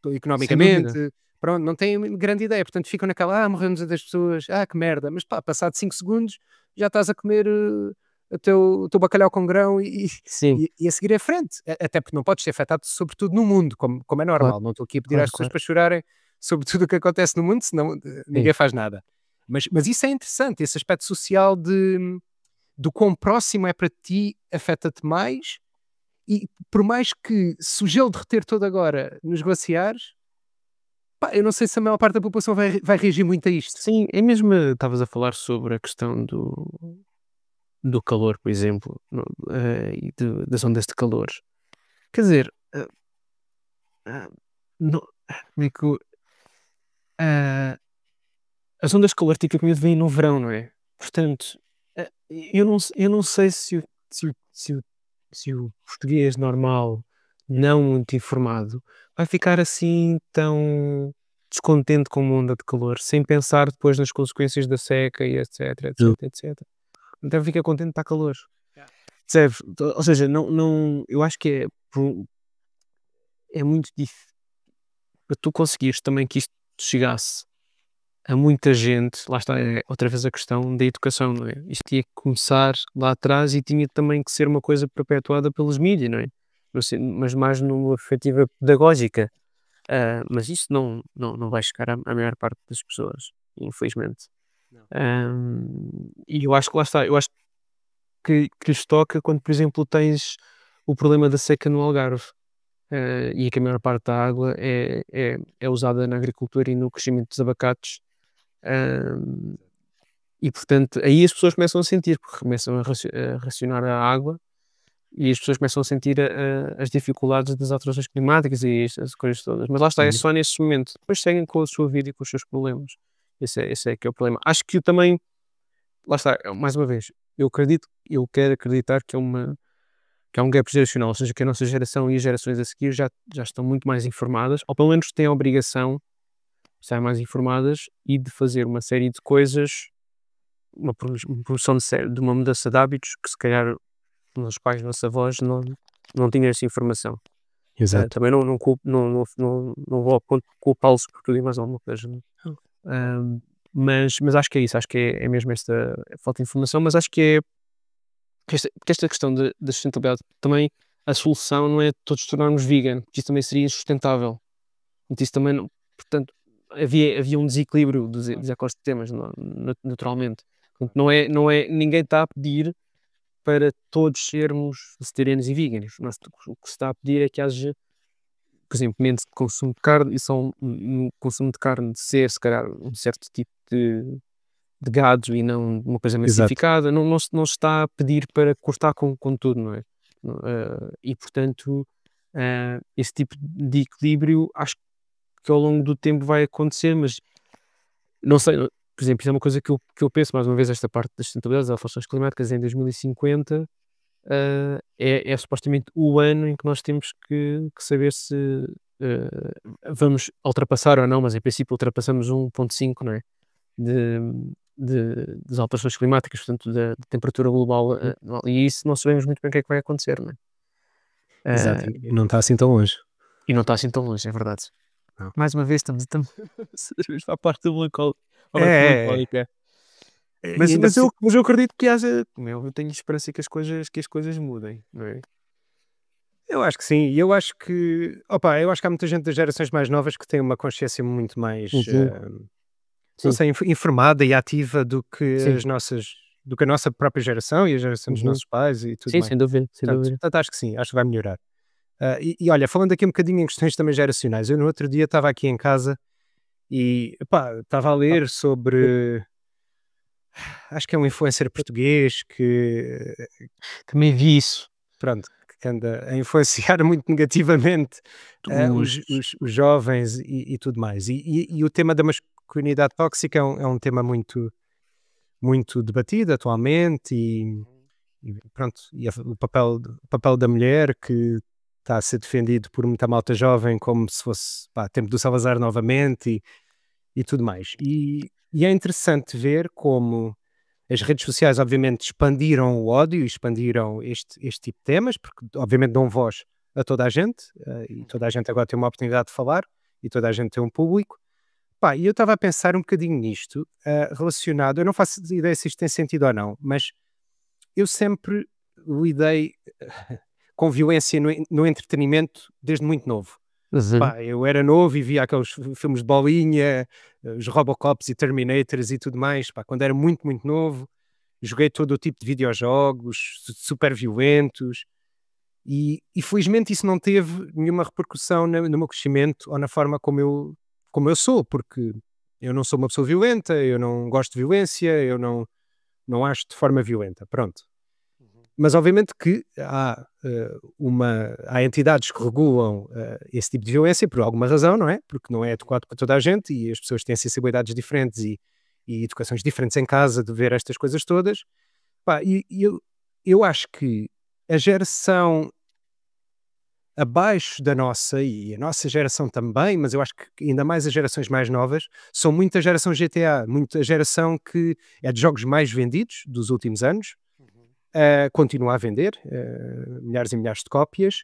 dúvida. economicamente, pronto, não têm grande ideia. Portanto, ficam naquela, morremos das pessoas, que merda. Mas pá, passado 5 segundos já estás a comer o teu bacalhau com grão Sim, e a seguir em frente. Até porque não podes ser afetado, sobretudo no mundo, como é claro, normal. Não estou aqui a pedir claro, às pessoas claro. para chorarem sobre tudo o que acontece no mundo, senão Sim. ninguém faz nada. Mas isso é interessante, esse aspecto social do quão próximo é para ti, afeta-te mais, e por mais que se o gelo derreter todo agora nos glaciares, pá, eu não sei se a maior parte da população vai reagir muito a isto. Sim, é mesmo, estavas a falar sobre a questão do calor, por exemplo, e das ondas de calor. Quer dizer, ah, não, como é que ah, as ondas de calor tipicamente vêm no verão, não é? Portanto, eu não sei se o português normal, não muito informado, vai ficar assim tão descontente com uma onda de calor, sem pensar depois nas consequências da seca e etc, Sim. etc, etc. Então fica contente de estar calor. Yeah. Percebes? Ou seja, não, eu acho que é muito difícil para tu conseguires também que isto chegasse a muita gente. Lá está, é outra vez a questão da educação, não é? Isto tinha que começar lá atrás e tinha também que ser uma coisa perpetuada pelos mídias, não é? Mas mais numa perspectiva pedagógica. Mas isso não vai chegar à maior parte das pessoas, infelizmente. Não. E eu acho que lá está, eu acho que lhes toca quando, por exemplo, tens o problema da seca no Algarve. e que a maior parte da água é usada na agricultura e no crescimento dos abacates. Ahm, e portanto, aí as pessoas começam a sentir, porque começam a racionar a água e as pessoas começam a sentir as dificuldades das alterações climáticas e as coisas todas. Mas lá está, é Uhum. só nesse momento. Depois seguem com a sua vida e com os seus problemas. Esse é que é o problema. Acho que também, lá está, mais uma vez, eu quero acreditar que há um gap geracional, ou seja, que a nossa geração e as gerações a seguir já estão muito mais informadas, ou pelo menos têm a obrigação de estar mais informadas e de fazer uma série de coisas, uma produção de uma mudança de hábitos que se calhar os pais, os nossos avós não tinham essa informação. Exato. Também não vou ao ponto de culpá-los por tudo e mais alguma coisa. Não é? Mas acho que é isso, acho que é mesmo esta falta de informação, mas acho que esta questão da sustentabilidade também, a solução não é todos tornarmos vegan, porque isso também seria insustentável. Portanto, isso também não, portanto, havia um desequilíbrio dos ecossistemas, naturalmente. Portanto, ninguém está a pedir para todos sermos vegetarianos e veganos. O que se está a pedir é que haja, por exemplo, menos consumo de carne e só um consumo de carne de ser, se calhar, um certo tipo de gado e não uma coisa Exato. massificada. Não se está a pedir para cortar com tudo, não é? E, portanto, esse tipo de equilíbrio acho que ao longo do tempo vai acontecer, mas não sei, por exemplo, isso é uma coisa que eu penso, mais uma vez, esta parte das sustentabilidades, das alterações climáticas em 2050, é supostamente o ano em que nós temos que saber se vamos ultrapassar ou não, mas em princípio ultrapassamos 1,5, não é? Das alterações climáticas, portanto, da temperatura global, anual. E isso não sabemos muito bem o que é que vai acontecer, não é? Exato. E não está assim tão longe. E não está assim tão longe, é verdade. Não. Mais uma vez, estamos para a parte do É, é, melancólica. e ainda Mas eu acredito que haja. Eu tenho esperança que as coisas mudem, não é? eu acho que sim, e eu acho que, opa, eu acho que há muita gente das gerações mais novas que tem uma consciência muito mais, Uhum. não Sim, sei, informada e ativa sim. do que a nossa própria geração e a geração dos Uhum. nossos pais e tudo Sim, mais. sem dúvida, sem dúvida. Portanto, acho que sim, acho que vai melhorar. E olha, falando aqui um bocadinho em questões também geracionais, eu no outro dia estava aqui em casa e, pá, estava a Ah, ler sobre, acho que é um influencer português que, também vi isso. pronto, que anda a influenciar muito negativamente Os, os jovens e tudo mais. E o tema da masculinidade tóxica é um tema muito, muito debatido atualmente e pronto, e o papel da mulher que está a ser defendido por muita malta jovem como se fosse pá, tempo do Salazar novamente e tudo mais. E é interessante ver como as redes sociais obviamente expandiram o ódio, expandiram este tipo de temas, porque obviamente dão voz a toda a gente, e toda a gente agora tem uma oportunidade de falar, e toda a gente tem um público. Pá, e eu estava a pensar um bocadinho nisto, relacionado, eu não faço ideia se isto tem sentido ou não, mas eu sempre lidei com violência no entretenimento desde muito novo. uhum. Pá, eu era novo e via aqueles filmes de bolinha, os Robocops e Terminators e tudo mais, pá, quando era muito, muito novo. Joguei todo o tipo de videojogos super violentos e felizmente isso não teve nenhuma repercussão no meu crescimento ou na forma como eu sou, porque eu não sou uma pessoa violenta, eu não gosto de violência, eu não acho de forma violenta, pronto. Mas obviamente que há entidades que regulam esse tipo de violência por alguma razão, não é? Porque não é adequado para toda a gente e as pessoas têm sensibilidades diferentes e educações diferentes em casa de ver estas coisas todas. Pá, eu acho que a geração abaixo da nossa e a nossa geração também, mas eu acho que ainda mais as gerações mais novas, são muita geração GTA, muita geração que é de jogos mais vendidos dos últimos anos, continua a vender milhares e milhares de cópias.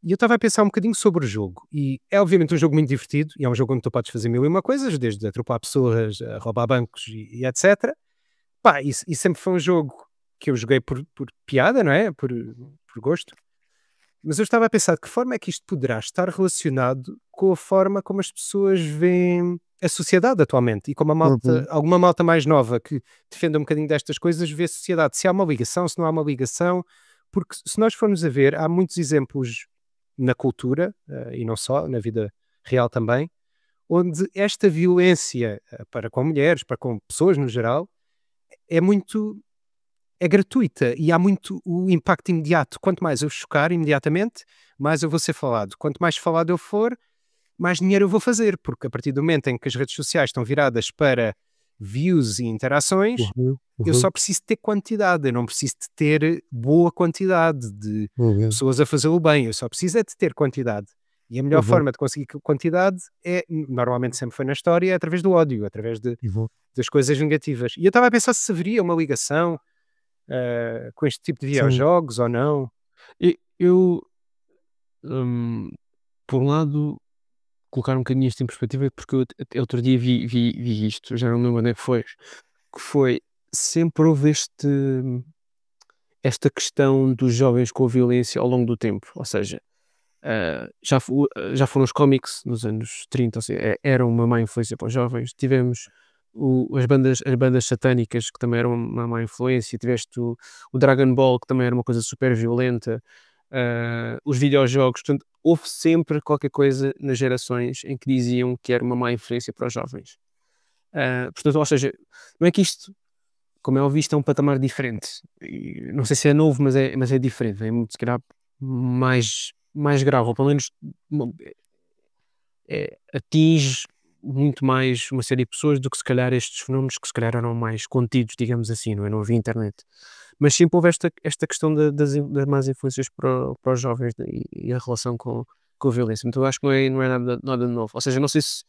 E eu estava a pensar um bocadinho sobre o jogo. E é obviamente um jogo muito divertido, e é um jogo onde tu podes fazer mil e uma coisas, desde atropelar pessoas, a roubar bancos e etc. Pá, e sempre foi um jogo que eu joguei por piada, não é? Por gosto. Mas eu estava a pensar de que forma é que isto poderá estar relacionado com a forma como as pessoas veem a sociedade atualmente e como Uhum. alguma malta mais nova que defende um bocadinho destas coisas vê a sociedade, se há uma ligação, se não há uma ligação, porque se nós formos a ver, há muitos exemplos na cultura, e não só, na vida real também, onde esta violência para com mulheres, para com pessoas no geral, é muito é gratuita e há muito o impacto imediato. Quanto mais eu chocar imediatamente, mais eu vou ser falado. Quanto mais falado eu for, mais dinheiro eu vou fazer, porque a partir do momento em que as redes sociais estão viradas para views e interações, Uhum, eu uhum, só preciso ter quantidade, eu não preciso de ter boa quantidade de uhum, pessoas a fazê-lo bem, eu só preciso é de ter quantidade. E a melhor uhum, forma de conseguir quantidade é, normalmente sempre foi na história, é através do ódio, através uhum. das coisas negativas. E eu estava a pensar se haveria uma ligação com este tipo de Sim. videojogos ou não. Eu, hum, por um lado, colocar um bocadinho isto em perspectiva, porque eu até outro dia vi isto, já não me lembro onde é que foi, sempre houve esta questão dos jovens com a violência ao longo do tempo, ou seja, já foram os cómics nos anos 30, ou seja, era uma má influência para os jovens. Tivemos as bandas satânicas, que também eram uma má influência. Tiveste o Dragon Ball, que também era uma coisa super violenta. Os videojogos, portanto, houve sempre qualquer coisa nas gerações em que diziam que era uma má influência para os jovens. Portanto, ou seja, não é que isto, como é óbvio, isto é um patamar diferente. E não sei se é novo, mas é diferente. É, se calhar, mais grave, ou pelo menos mo atinge muito mais uma série de pessoas do que se calhar estes fenómenos que se calhar eram mais contidos, digamos assim, não é? Não havia internet. Mas sempre houve esta questão das más influências para os jovens, né, e a relação com a violência. Então eu acho que não é nada novo. Ou seja, não sei se,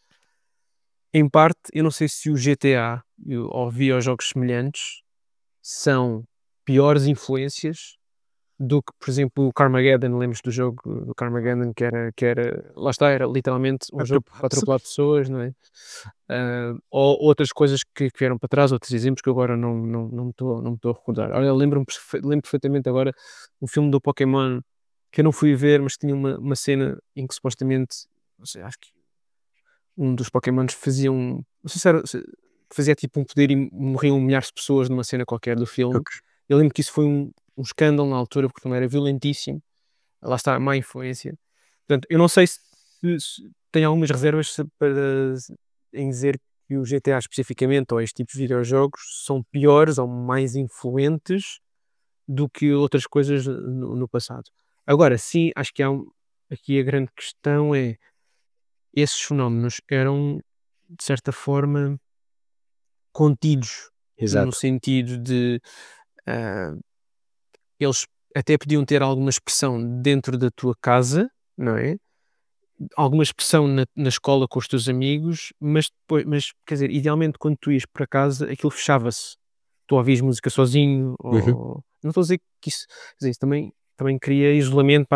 em parte, eu não sei se o GTA ou videojogos semelhantes são piores influências do que, por exemplo, o Carmageddon. Lembras do jogo do Carmageddon, que era, lá está, era literalmente um jogo para atropelar pessoas, não é? Ou outras coisas que vieram para trás, outros exemplos que eu agora não me estou a recordar. Olha, lembro perfeitamente agora um filme do Pokémon que eu não fui ver, mas que tinha uma cena em que supostamente, não sei, acho que um dos Pokémons fazia não sei se era, fazia tipo um poder e morriam milhares de pessoas numa cena qualquer do filme. Ok. Eu lembro que isso foi um escândalo na altura, porque também era violentíssimo. Lá está, a má influência. Portanto, eu não sei se tenho algumas reservas em dizer que o GTA especificamente, ou este tipo de videojogos, são piores ou mais influentes do que outras coisas no passado. Agora, sim, acho que aqui a grande questão é, esses fenómenos eram, de certa forma, contidos, no Exato. sentido de, ah, eles até podiam ter alguma expressão dentro da tua casa, não é? Alguma expressão na escola com os teus amigos, mas quer dizer, idealmente quando tu ias para casa aquilo fechava-se. Tu ouvias música sozinho, Uhum. ou não estou a dizer que isso, quer dizer, isso também cria isolamento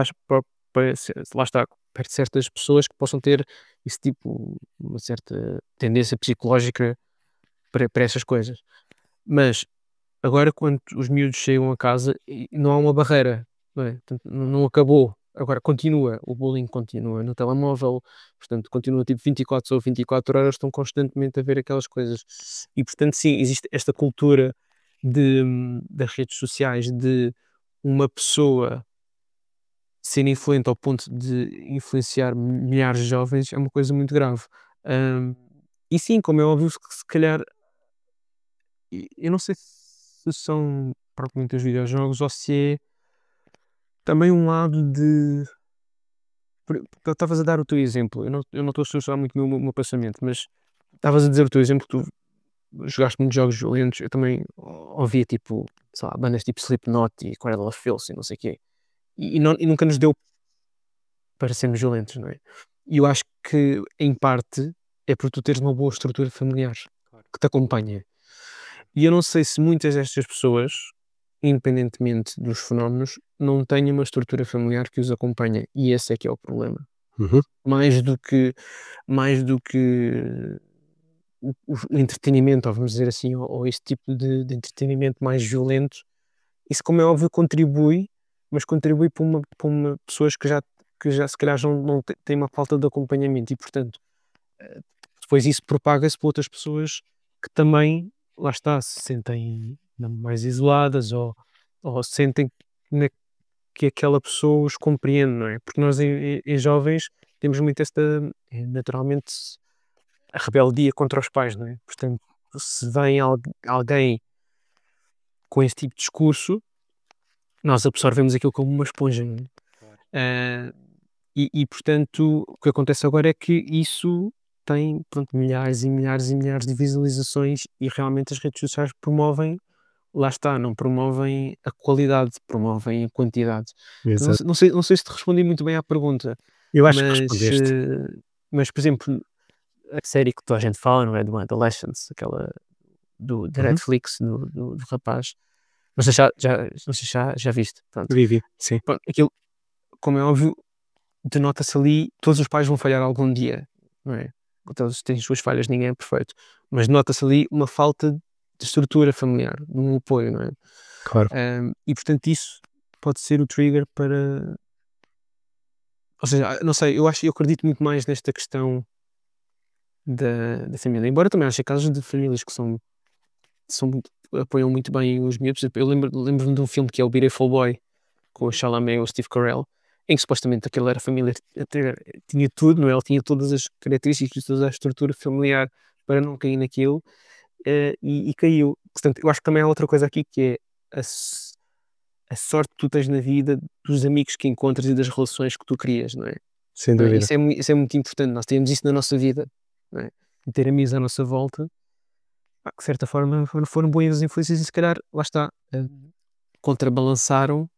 lá está, perto de certas pessoas que possam ter esse tipo, uma certa tendência psicológica para essas coisas. Mas agora, quando os miúdos chegam a casa, não há uma barreira, não é? Portanto, não acabou. Agora continua, o bullying continua no telemóvel, portanto, continua tipo 24 ou 24 horas, estão constantemente a ver aquelas coisas. E portanto, sim, existe esta cultura das redes sociais, de uma pessoa ser influente ao ponto de influenciar milhares de jovens, é uma coisa muito grave. Hum, e sim, como é óbvio que se calhar, eu não sei se são propriamente os videojogos ou se é também um lado de. Porque estavas a dar o teu exemplo, eu não estou a estruturar muito o meu pensamento, mas estavas a dizer o teu exemplo que tu jogaste muitos jogos violentos. Eu também ouvia tipo, sei lá, bandas tipo Slipknot e Cradle of Filth e não sei o quê, e nunca nos deu para sermos violentos, não é? E eu acho que, em parte, é por tu teres uma boa estrutura familiar Claro. que te acompanha. E eu não sei se muitas destas pessoas, independentemente dos fenómenos, não têm uma estrutura familiar que os acompanha. E esse é que é o problema. Uhum. Mais do que o entretenimento, ou vamos dizer assim, ou este tipo de entretenimento mais violento, isso, como é óbvio, contribui, mas contribui para pessoas que já se calhar já não têm uma falta de acompanhamento, e portanto, depois isso propaga-se para outras pessoas que também, lá está, se sentem mais isoladas, ou sentem que que aquela pessoa os compreende, não é? Porque nós em jovens temos muito naturalmente, a rebeldia contra os pais, não é? Portanto, se vem alguém com esse tipo de discurso, nós absorvemos aquilo como uma esponja, não é? Claro. Portanto, o que acontece agora é que isso tem, pronto, milhares e milhares e milhares de visualizações e realmente as redes sociais promovem, lá está, não promovem a qualidade, promovem a quantidade. Então, Exato. não sei se te respondi muito bem à pergunta, Eu acho que mas, respondeste. por exemplo, a série que toda a gente fala, não é? Do Adolescence, aquela da Uhum. Netflix, do rapaz. Não sei se já viste. Pronto. Vivi, sim. Pronto, aquilo, como é óbvio, denota-se ali, todos os pais vão falhar algum dia, não é? Todos têm as suas falhas, ninguém é perfeito. Mas nota-se ali uma falta de estrutura familiar, de um apoio, não é? Claro. E portanto isso pode ser o trigger para... Ou seja, não sei, eu acredito muito mais nesta questão da família. Embora também haja casos de famílias que apoiam muito bem os miúdos. Eu lembro-me de um filme que é o Beautiful Boy, com o Chalamet e o Steve Carell, em que supostamente aquele era família, tinha tudo, não é? Ele tinha todas as características, toda a estrutura familiar para não cair naquilo, e caiu. Portanto, eu acho que também há outra coisa aqui, que é a sorte que tu tens na vida, dos amigos que encontras e das relações que tu crias, não é? Sem Não é? dúvida. Isso é muito importante, nós temos isso na nossa vida, não é? E ter amigos à nossa volta, que de certa forma foram boas influências e se calhar, lá está, contrabalançaram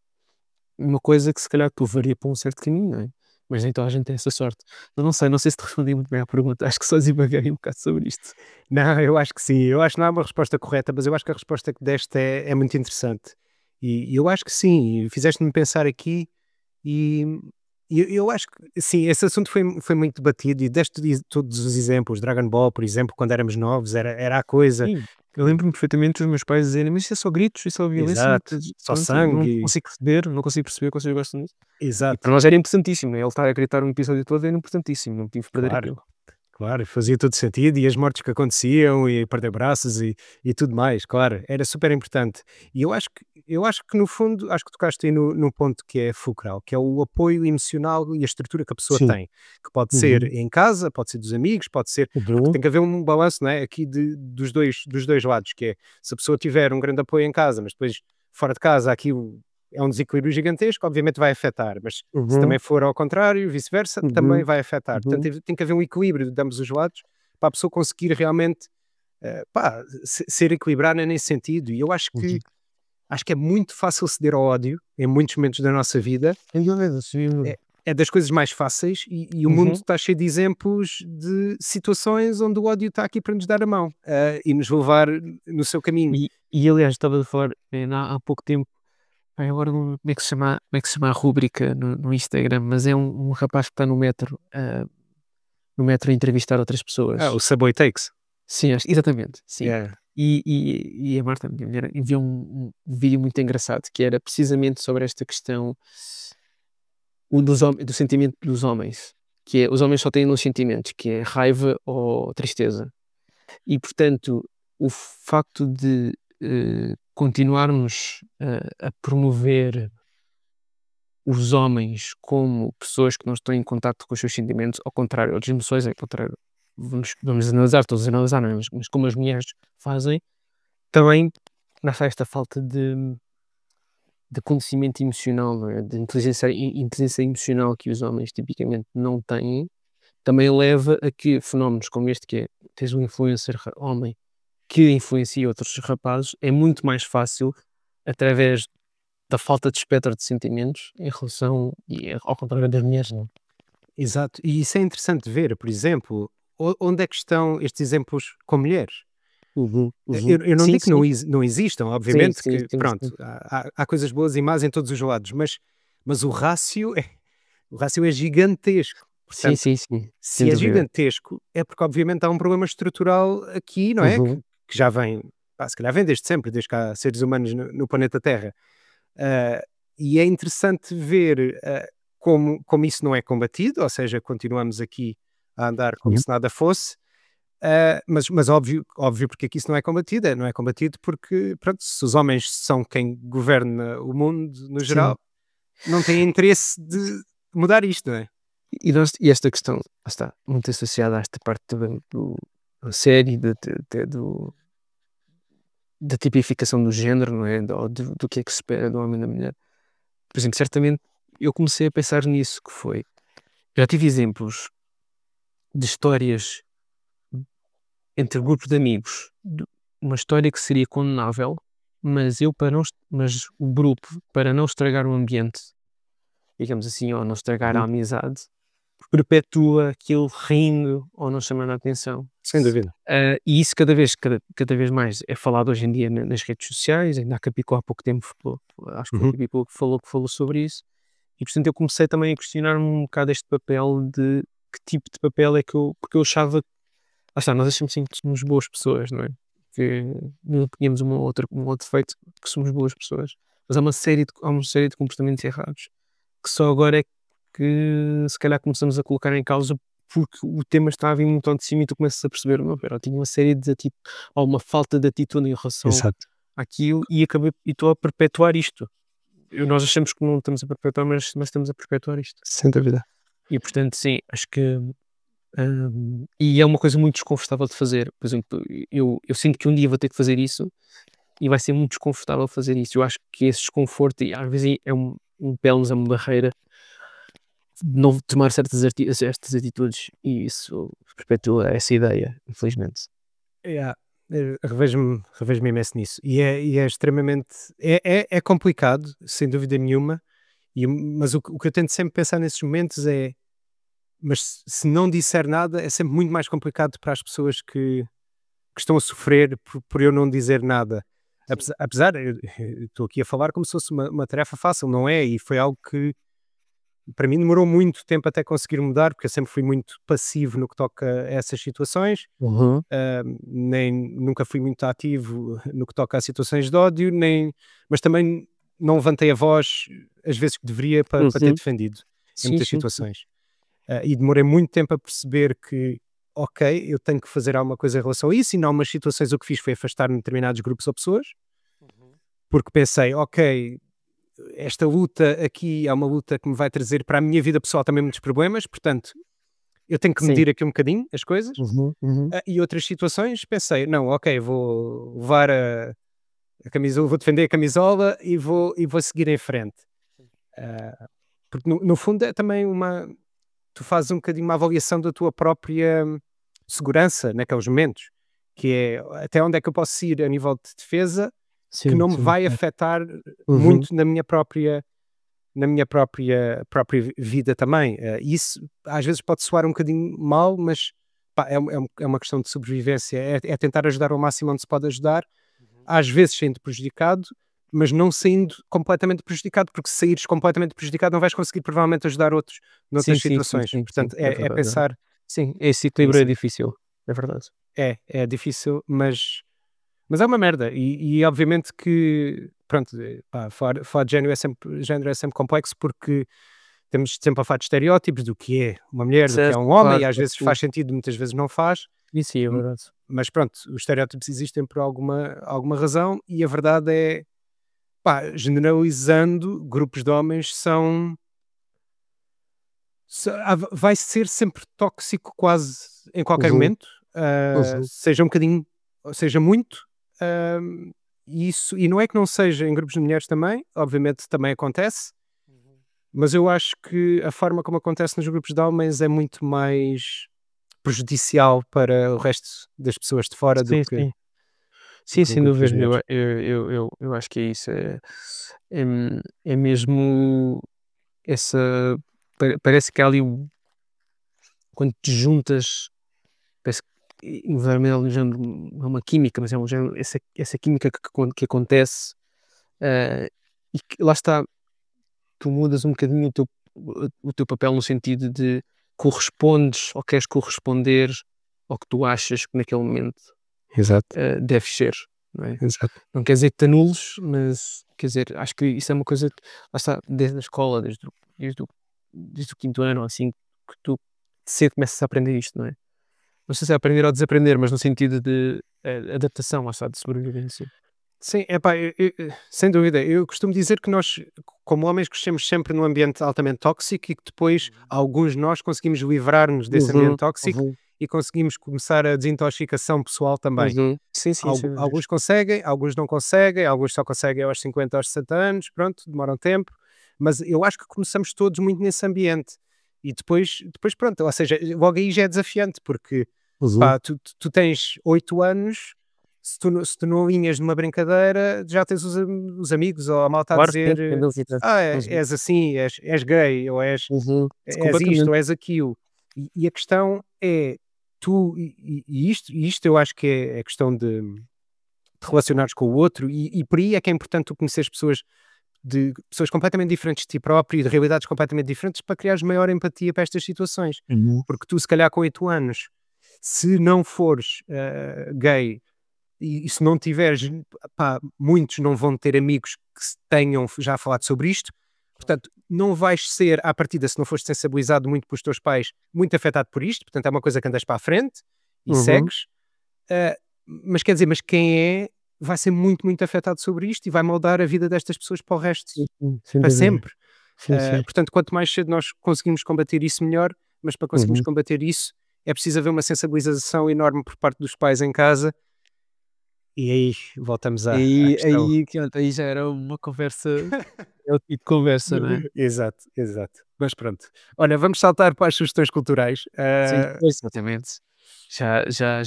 uma coisa que se calhar tu varia para um certo caminho, não é? Mas nem toda a gente tem essa sorte. Eu não sei se te respondi muito bem à pergunta, acho que só divaguei um bocado sobre isto. Não, eu acho que sim. Eu acho que não há uma resposta correta, mas eu acho que a resposta que deste é muito interessante. E eu acho que sim. Fizeste-me pensar aqui e eu acho que sim, esse assunto foi muito debatido e deste todos os exemplos. Dragon Ball, por exemplo, quando éramos novos, era a coisa. Sim, eu lembro-me perfeitamente dos meus pais dizerem, mas isso é só gritos, isso é só violência, Exato. Só pronto, não sangue. consigo receber, não consigo perceber que vocês gostam disso. E para Exato. nós era importantíssimo, né? Ele estar a gritar um episódio todo era importantíssimo, não tive que perder Claro. aquilo. Claro, fazia todo sentido e as mortes que aconteciam e perder braços e tudo mais, claro, era super importante. E eu acho que no fundo, acho que tocaste aí no ponto que é fulcral, que é o apoio emocional e a estrutura que a pessoa Sim. tem, que pode ser Uhum. em casa, pode ser dos amigos, pode ser, porque Uhum. tem que haver um balanço, não é, aqui dos dois lados, que é, se a pessoa tiver um grande apoio em casa, mas depois fora de casa aqui é um desequilíbrio gigantesco, obviamente vai afetar, mas se também Uhum. for ao contrário, vice-versa, também Uhum. vai afetar. Portanto, Uhum. tem que haver um equilíbrio de ambos os lados para a pessoa conseguir realmente ser equilibrada nesse sentido. E eu Uhum. acho que é muito fácil ceder ao ódio em muitos momentos da nossa vida. Sem dúvida, sem É, dúvida. é das coisas mais fáceis e o mundo Uhum. está cheio de exemplos de situações onde o ódio está aqui para nos dar a mão e nos levar no seu caminho. Aliás, estava a falar há pouco tempo. Ai, agora como é que se chama, a rúbrica no Instagram, mas é um rapaz que está no metro a entrevistar outras O pessoas. Subway Takes. Sim, exatamente, sim. Yeah. E a Marta, a minha mulher, enviou um vídeo muito engraçado que era precisamente sobre esta questão do sentimento dos homens, que é, os homens só têm uns sentimentos, que é raiva ou tristeza. E portanto, o facto de continuarmos a promover os homens como pessoas que não estão em contacto com os seus sentimentos, ao contrário, as emoções, é ao contrário. Vamos analisar, todos analisar, não é? Mas como as mulheres fazem, também nasce esta falta de conhecimento emocional, não é? De inteligência emocional que os homens tipicamente não têm, também leva a que fenómenos como este, que é, tens um influencer homem que influencia outros rapazes, é muito mais fácil, através da falta de espectro de sentimentos em relação ao contrário das mulheres, não é? Exato. E isso é interessante ver, por exemplo, onde é que estão estes exemplos com mulheres? Uhum, uhum. Eu não Sim, digo que sim. não existam, Sim, obviamente sim, que, sim, sim. pronto, há coisas boas e más em todos os lados, mas o rácio é gigantesco. Sim, Portanto, sim, sim. Sem se é dúvida. gigantesco, é porque obviamente há um problema estrutural aqui, não é? Uhum. Que já vem, se calhar vem desde sempre, desde que há seres humanos no planeta Terra. Ah, e é interessante ver como isso não é combatido, ou seja, continuamos aqui a andar como Sim. se nada fosse. Mas óbvio porque aqui isso não é combatido porque, pronto, se os homens são quem governa o mundo no Sim. geral, não têm interesse de mudar isto, não é? E esta questão, lá está, muito associada a esta parte também da série, da tipificação do género, não é? Ou do que é que se espera do homem e da mulher. Por exemplo, certamente eu comecei a pensar nisso, que foi, já tive exemplos de histórias entre grupos de amigos, uma história que seria condenável, mas mas o grupo, para não estragar o ambiente, digamos assim, ou não estragar a amizade, perpetua aquilo rindo ou não chamando a atenção. Sem dúvida. E isso cada vez mais é falado hoje em dia nas redes sociais. Ainda a Capicó há pouco tempo falou, acho que foi a Capicó que falou sobre isso, e portanto eu comecei também a questionar-me um bocado este papel, de que tipo de papel é que porque eu achava, lá está, nós achamos sim que somos boas pessoas, não é? Que não tínhamos um outro defeito, que somos boas pessoas, mas há uma série de comportamentos errados que só agora é que se calhar começamos a colocar em causa, porque o tema está a vir muito ao de cima e tu começas a perceber, não, pera, eu tinha uma série de ou uma falta de atitude em relação Exato. àquilo, e estou a perpetuar isto. Nós achamos que não estamos a perpetuar, mas estamos a perpetuar isto. Sem dúvida. E portanto, sim, acho que e é uma coisa muito desconfortável de fazer. Por exemplo, eu sinto que um dia vou ter que fazer isso e vai ser muito desconfortável fazer isso. Eu acho que esse desconforto, e às vezes é um pé-nos, é uma barreira de não tomar certas atitudes, e isso perpetua essa ideia, infelizmente. Yeah. Revejo-me imenso nisso. E é extremamente. É complicado, sem dúvida nenhuma. Mas o que eu tento sempre pensar nesses momentos é. Mas se não disser nada, é sempre muito mais complicado para as pessoas que estão a sofrer por eu não dizer nada. Apesar, eu estou aqui a falar como se fosse uma tarefa fácil, não é? E foi algo que para mim demorou muito tempo até conseguir mudar, porque eu sempre fui muito passivo no que toca a essas situações. Nunca fui muito ativo no que toca a situações de ódio, mas também não levantei a voz às vezes que deveria para ter defendido em muitas situações. E demorei muito tempo a perceber que, ok, eu tenho que fazer alguma coisa em relação a isso, e em algumas situações o que fiz foi afastar-me de determinados grupos ou pessoas, porque pensei, ok, esta luta aqui é uma luta que me vai trazer para a minha vida pessoal também muitos problemas, portanto eu tenho que medir aqui um bocadinho as coisas. E outras situações pensei, não, ok, vou levar a camisola, vou defender a camisola e vou seguir em frente. Porque no fundo é também tu fazes um bocadinho uma avaliação da tua própria segurança naqueles momentos, que é até onde é que eu posso ir a nível de defesa, que não me vai afetar muito na minha própria vida também. Isso às vezes pode soar um bocadinho mal, mas pá, é uma questão de sobrevivência, é tentar ajudar ao máximo onde se pode ajudar, às vezes sendo prejudicado, mas não saindo completamente prejudicado, porque se saíres completamente prejudicado não vais conseguir provavelmente ajudar outros noutras situações. Portanto, é verdade, pensar... Sim, esse equilíbrio é difícil, é verdade. É difícil, mas é uma merda. E obviamente que, pronto, pá, falar de género é sempre complexo, porque temos sempre a falar de estereótipos do que é uma mulher, do que é um homem, e às vezes faz sentido, muitas vezes não faz. Isso é verdade. Mas pronto, os estereótipos existem por alguma razão, e a verdade é, pá, generalizando, grupos de homens vai ser sempre tóxico quase em qualquer momento, seja um bocadinho, seja muito, e não é que não seja em grupos de mulheres também, obviamente também acontece, mas eu acho que a forma como acontece nos grupos de homens é muito mais prejudicial para o resto das pessoas de fora do que... Sim, sem dúvida. Eu acho que é isso. É mesmo essa. Parece que há ali, quando te juntas, parece que invariavelmente é um género, não é uma química, mas é um género, essa química que acontece, e que, lá está, tu mudas um bocadinho o teu papel, no sentido de correspondes ou queres corresponder ao que tu achas que naquele momento Exato. deves ser, não é? Exato. Não quer dizer que te anules, mas quer dizer, acho que isso é uma coisa que, lá está, desde a escola, desde o quinto ano, assim, que tu cedo começas a aprender isto, não é? Não sei se é aprender ou desaprender, mas no sentido de adaptação, lá está, de sobrevivência. Sim, epá, sem dúvida. Eu costumo dizer que nós, como homens, crescemos sempre num ambiente altamente tóxico e que depois alguns de nós conseguimos livrar-nos desse ambiente Uhum, tóxico uhum, e conseguimos começar a desintoxicação pessoal também. uhum. Sim, sim, sem dúvidas. Alguns conseguem, alguns não conseguem, alguns só conseguem aos 50, aos 60 anos, pronto, demoram tempo, mas eu acho que começamos todos muito nesse ambiente. E depois pronto, ou seja, logo aí já é desafiante, porque Uhum. pá, tu tens 8 anos, se tu não alinhas numa brincadeira, já tens os amigos ou a malta a Claro, sim, dizer sem dúvida. Uhum, és assim, és gay, ou uhum. és isto, Completamente. ou és aquilo. E a questão é, isto eu acho que é questão de relacionares com o outro, e por aí é que é importante tu conheceres pessoas de pessoas completamente diferentes de ti próprio e de realidades completamente diferentes para criares maior empatia para estas situações. Uhum. Porque tu, se calhar, com 8 anos, se não fores gay e se não tiveres, pá, muitos não vão ter amigos que tenham já falado sobre isto, portanto, não vais ser, à partida, se não fores sensibilizado muito pelos teus pais, muito afetado por isto, portanto, é uma coisa que andas para a frente e Uhum. segues. Ah, mas quer dizer, mas quem é vai ser muito, muito afetado sobre isto e vai moldar a vida destas pessoas para o resto, Sim, sim, sem para dúvida. sempre. Sim, sim. Portanto, quanto mais cedo nós conseguimos combater isso, melhor, mas para conseguirmos Uhum. combater isso é preciso haver uma sensibilização enorme por parte dos pais em casa, e aí voltamos à questão. Aí já era uma conversa, é outro tipo de conversa, não é? Exato, exato. Mas pronto. Olha, vamos saltar para as sugestões culturais. Sim, pois, exatamente. Já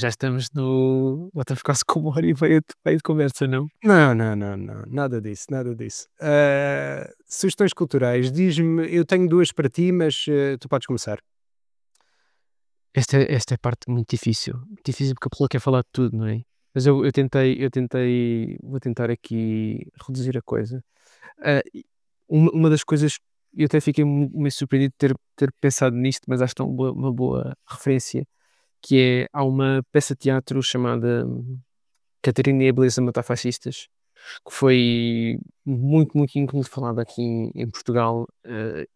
estamos no já estamos quase com 1 hora e meia de conversa, não? Não, não, não, não, nada disso, nada disso. Sugestões culturais, diz-me, eu tenho duas para ti, mas tu podes começar. Esta é a parte muito difícil porque a pessoa quer falar de tudo, não é? Mas eu tentei vou tentar aqui reduzir a coisa. E uma das coisas eu até fiquei meio surpreendido de ter pensado nisto, mas acho que é uma boa referência, que é há uma peça de teatro chamada Catarina e a Beleza Matar Fascistas, que foi muito falada aqui em Portugal,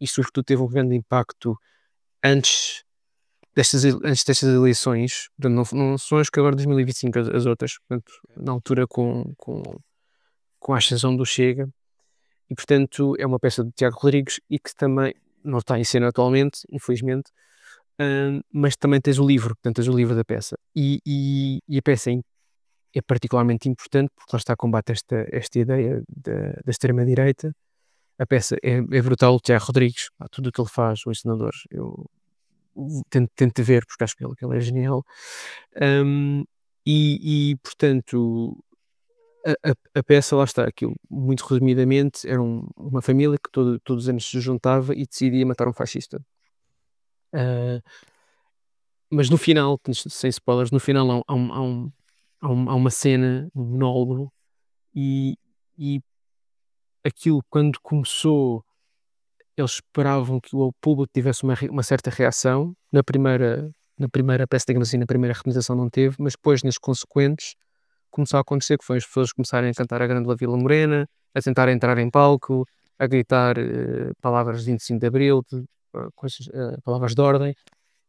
e sobretudo teve um grande impacto antes antes destas eleições, portanto não são as que agora 2025, as outras, portanto, na altura com a ascensão do Chega, e portanto é uma peça de Tiago Rodrigues e que também não está em cena atualmente, infelizmente, mas também tens o livro, portanto tens o livro da peça. E a peça é particularmente importante porque lá está, combate esta ideia da extrema-direita. A peça é brutal, o Tiago Rodrigues, pá, tudo o que ele faz, o encenador, eu tento ver porque acho que ele é genial. Hum, portanto, a peça, lá está, aquilo, muito resumidamente, era uma família que todos os anos se juntava e decidia matar um fascista. Ah, mas no final, sem spoilers, no final há uma cena, um monólogo, e, e aquilo, quando começou, eles esperavam que o público tivesse uma certa reação. Na primeira peça, digamos assim, na primeira representação não teve, mas depois, nas consequentes, começou a acontecer que foi as pessoas começarem a cantar a Grande Vila Morena, a tentar entrar em palco, a gritar palavras de 25 de Abril, palavras de ordem,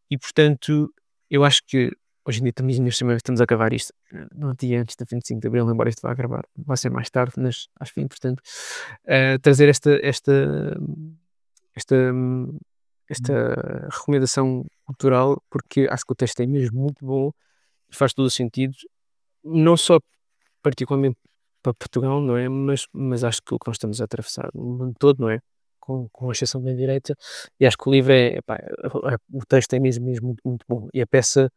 e portanto, eu acho que hoje em dia também estamos a acabar isto no dia antes do 25 de Abril, embora isto vá gravar, vai ser mais tarde, mas acho que é importante trazer esta, esta recomendação cultural, porque acho que o texto é mesmo muito bom e faz todo o sentido, não só particularmente para Portugal, não é? Mas acho que o que nós estamos a atravessar no mundo todo, não é? Com exceção da direita, e acho que o livro epá, o texto é mesmo muito, muito bom. E a peça,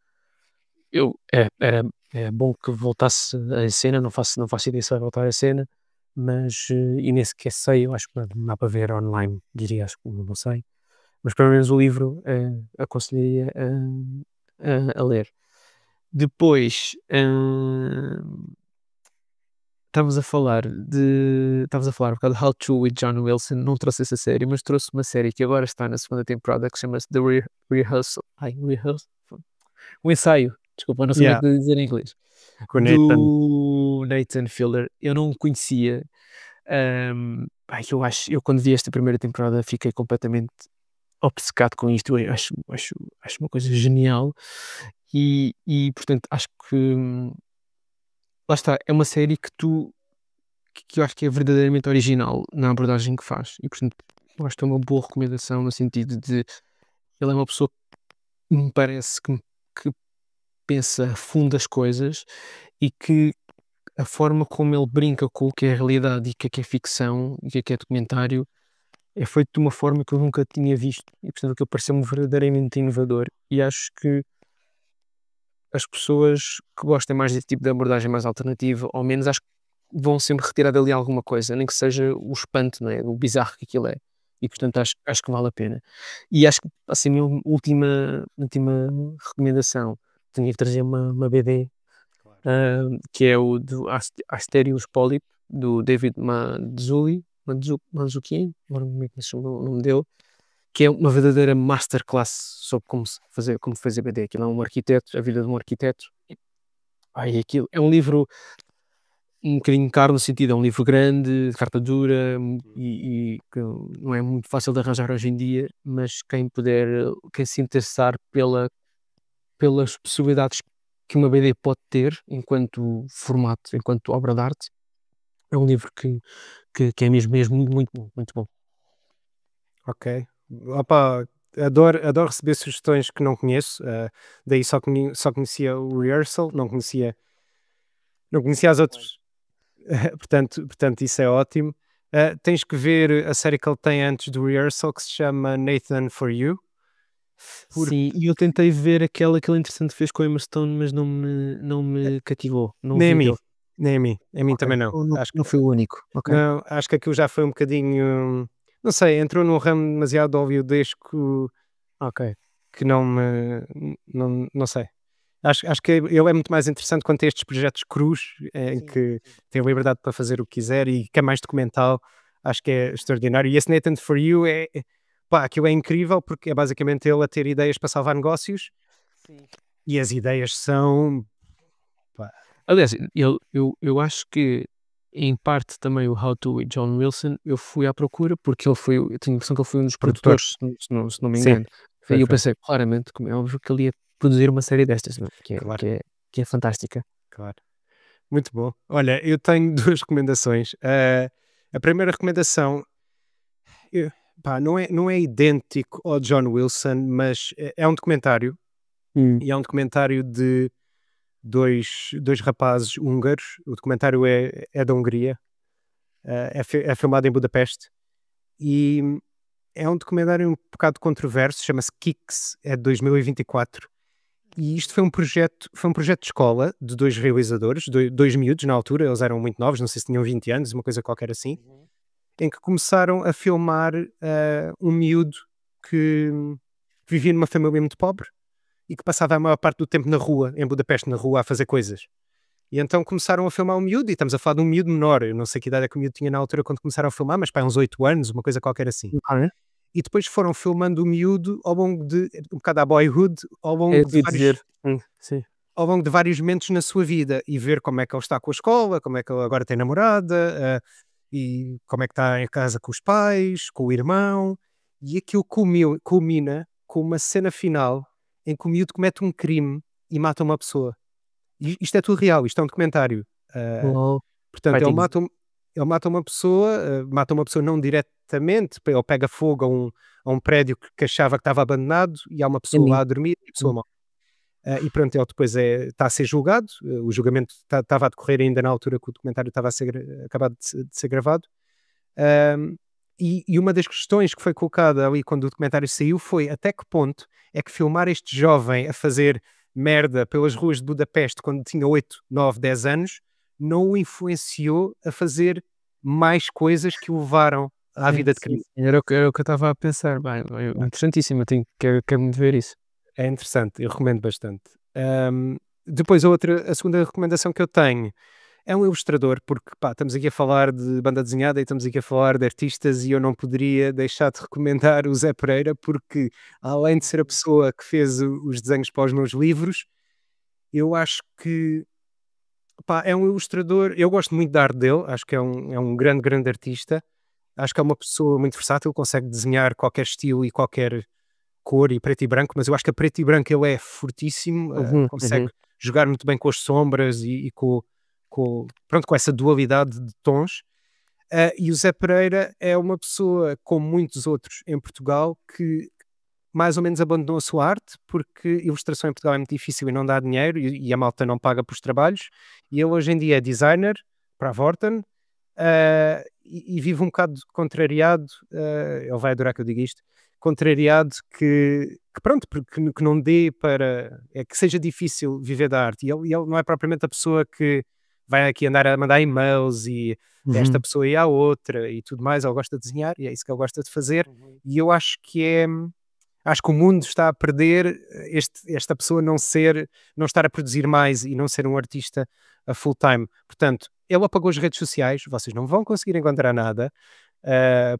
é bom que voltasse à cena, não faço ideia se vai voltar à cena, mas, e nem sequer sei, eu acho que dá para ver online, diria, acho que não sei, mas pelo menos o livro aconselharia a ler. Depois, estavas a falar um bocado de How to with John Wilson, não trouxe essa série, mas trouxe uma série que agora está na segunda temporada que chama-se The Rehearsal, o ensaio, desculpa, não sei como é Yeah, que eu dizer em inglês, com o Nathan. do Nathan Fielder. Eu não o conhecia, eu quando vi esta primeira temporada fiquei completamente obcecado com isto, eu acho uma coisa genial, portanto acho que lá está, é uma série que tu que eu acho que é verdadeiramente original na abordagem que faz. E, portanto, eu acho que é uma boa recomendação no sentido de ele é uma pessoa que me parece que pensa a fundo as coisas e que a forma como ele brinca com o que é realidade e o que é ficção e o que é documentário é feito de uma forma que eu nunca tinha visto e, portanto, aquilo pareceu-me verdadeiramente inovador e acho que as pessoas que gostem mais desse tipo de abordagem mais alternativa, ou menos, acho que vão sempre retirar dali alguma coisa, nem que seja o espanto, não é? O bizarro que aquilo é. E, portanto, acho que vale a pena. E acho que, assim, a minha última recomendação, tinha que trazer uma BD, que é o do Asterios Polyp, do David Manzukyan, agora não me conheço o nome dele, que é uma verdadeira masterclass sobre como fazer BD. Aquilo é um arquiteto, a vida de um arquiteto. Ai, aquilo é um livro um bocadinho caro no sentido, é um livro grande, de carta dura e que não é muito fácil de arranjar hoje em dia, mas quem se interessar pelas possibilidades que uma BD pode ter enquanto formato, enquanto obra de arte, é um livro que é mesmo muito bom, muito bom. Ok. Opa, adoro receber sugestões que não conheço. Daí só conhecia o Rehearsal, não conhecia as outras. Portanto, isso é ótimo. Tens que ver a série que ele tem antes do Rehearsal, que se chama Nathan for You. Sim, e eu tentei ver aquela que ele interessante fez com a Emma Stone, mas não me cativou. Não Nem a vi mim, dele. nem a mim. A mim Ok. também não. Acho Não que, foi o único. Ok. não, acho que aquilo já foi um bocadinho. Não sei, entrou num ramo demasiado hollywoodesco Ok. que não me. Não sei. Acho que ele é muito mais interessante quando tem estes projetos crus, em que tem liberdade para fazer o que quiser e que é mais documental. Acho que é extraordinário. E esse Nathan for You pá, aquilo é incrível porque é basicamente ele a ter ideias para salvar negócios Sim. e as ideias são. Pá, Aliás, eu acho que em parte também o How to with John Wilson eu fui à procura porque eu tenho a impressão que ele foi um dos produtor. produtores, se não me Sim, engano. foi, E eu foi. pensei, claramente, como é óbvio que ele ia produzir uma série destas, não é? Que é, Claro, que é, que é fantástica. claro. Muito bom. Olha, eu tenho duas recomendações. A primeira recomendação, eu- pá, não é idêntico ao John Wilson, mas é um documentário. Hum. E é um documentário de dois rapazes húngaros. O documentário é da Hungria. É filmado em Budapeste. E é um documentário um bocado controverso. Chama-se Kicks. É de 2024. E isto foi um projeto de escola de dois realizadores, dois miúdos na altura, eles eram muito novos, não sei se tinham 20 anos, uma coisa qualquer assim, em que começaram a filmar um miúdo que vivia numa família muito pobre e que passava a maior parte do tempo na rua, em Budapeste, na rua, a fazer coisas. E então começaram a filmar um miúdo, e estamos a falar de um miúdo menor, eu não sei que idade é que o miúdo tinha na altura quando começaram a filmar, mas pá, uns 8 anos, uma coisa qualquer assim. Ah, E depois foram filmando o miúdo ao longo de, um bocado à Boyhood, ao é? Eu longo de ia vários dizer. Sim. ao longo de vários momentos na sua vida e ver como é que ele está com a escola, como é que ele agora tem namorada, e como é que está em casa com os pais, com o irmão, e aquilo culmina com uma cena final em que o miúdo comete um crime e mata uma pessoa. E isto é tudo real, isto é um documentário. Uau. Portanto, ele Fighting. mata uma pessoa não diretamente, ele pega fogo a um prédio que achava que estava abandonado e há uma pessoa lá Ending. a dormir e a pessoa morre. E pronto, ele depois está a ser julgado. O julgamento estava a decorrer ainda na altura que o documentário estava a ser acabado de ser gravado. E uma das questões que foi colocada ali quando o documentário saiu foi até que ponto é que filmar este jovem a fazer merda pelas ruas de Budapeste quando tinha 8, 9, 10 anos não o influenciou a fazer mais coisas que o levaram à Sim, vida de sim. crime. Era o que eu estava a pensar. Bem, interessantíssimo. Quero muito ver isso. É interessante, eu recomendo bastante. Depois a segunda recomendação que eu tenho é um ilustrador, porque pá, estamos aqui a falar de banda desenhada e estamos aqui a falar de artistas e eu não poderia deixar de recomendar o Zé Pereira, porque além de ser a pessoa que fez os desenhos para os meus livros, eu acho que pá, é um ilustrador, eu gosto muito da arte dele, acho que é um grande, grande artista, acho que é uma pessoa muito versátil, consegue desenhar qualquer estilo e qualquer cor e preto e branco, mas eu acho que a preto e branco ele é fortíssimo, Uhum, consegue uhum. jogar muito bem com as sombras e com essa dualidade de tons. E o Zé Pereira é uma pessoa, como muitos outros em Portugal, que mais ou menos abandonou a sua arte, porque ilustração em Portugal é muito difícil e não dá dinheiro, e a malta não paga pelos trabalhos, e ele hoje em dia é designer para a Vorten, e vive um bocado contrariado, ele vai adorar que eu diga isto, contrariado que pronto, que não dê para, que seja difícil viver da arte, e ele não é propriamente a pessoa que vai aqui andar a mandar e-mails e desta pessoa e à outra e tudo mais, ele gosta de desenhar e é isso que ele gosta de fazer, e eu acho que o mundo está a perder esta pessoa não estar a produzir mais e não ser um artista a full time. Portanto, ele apagou as redes sociais, vocês não vão conseguir encontrar nada.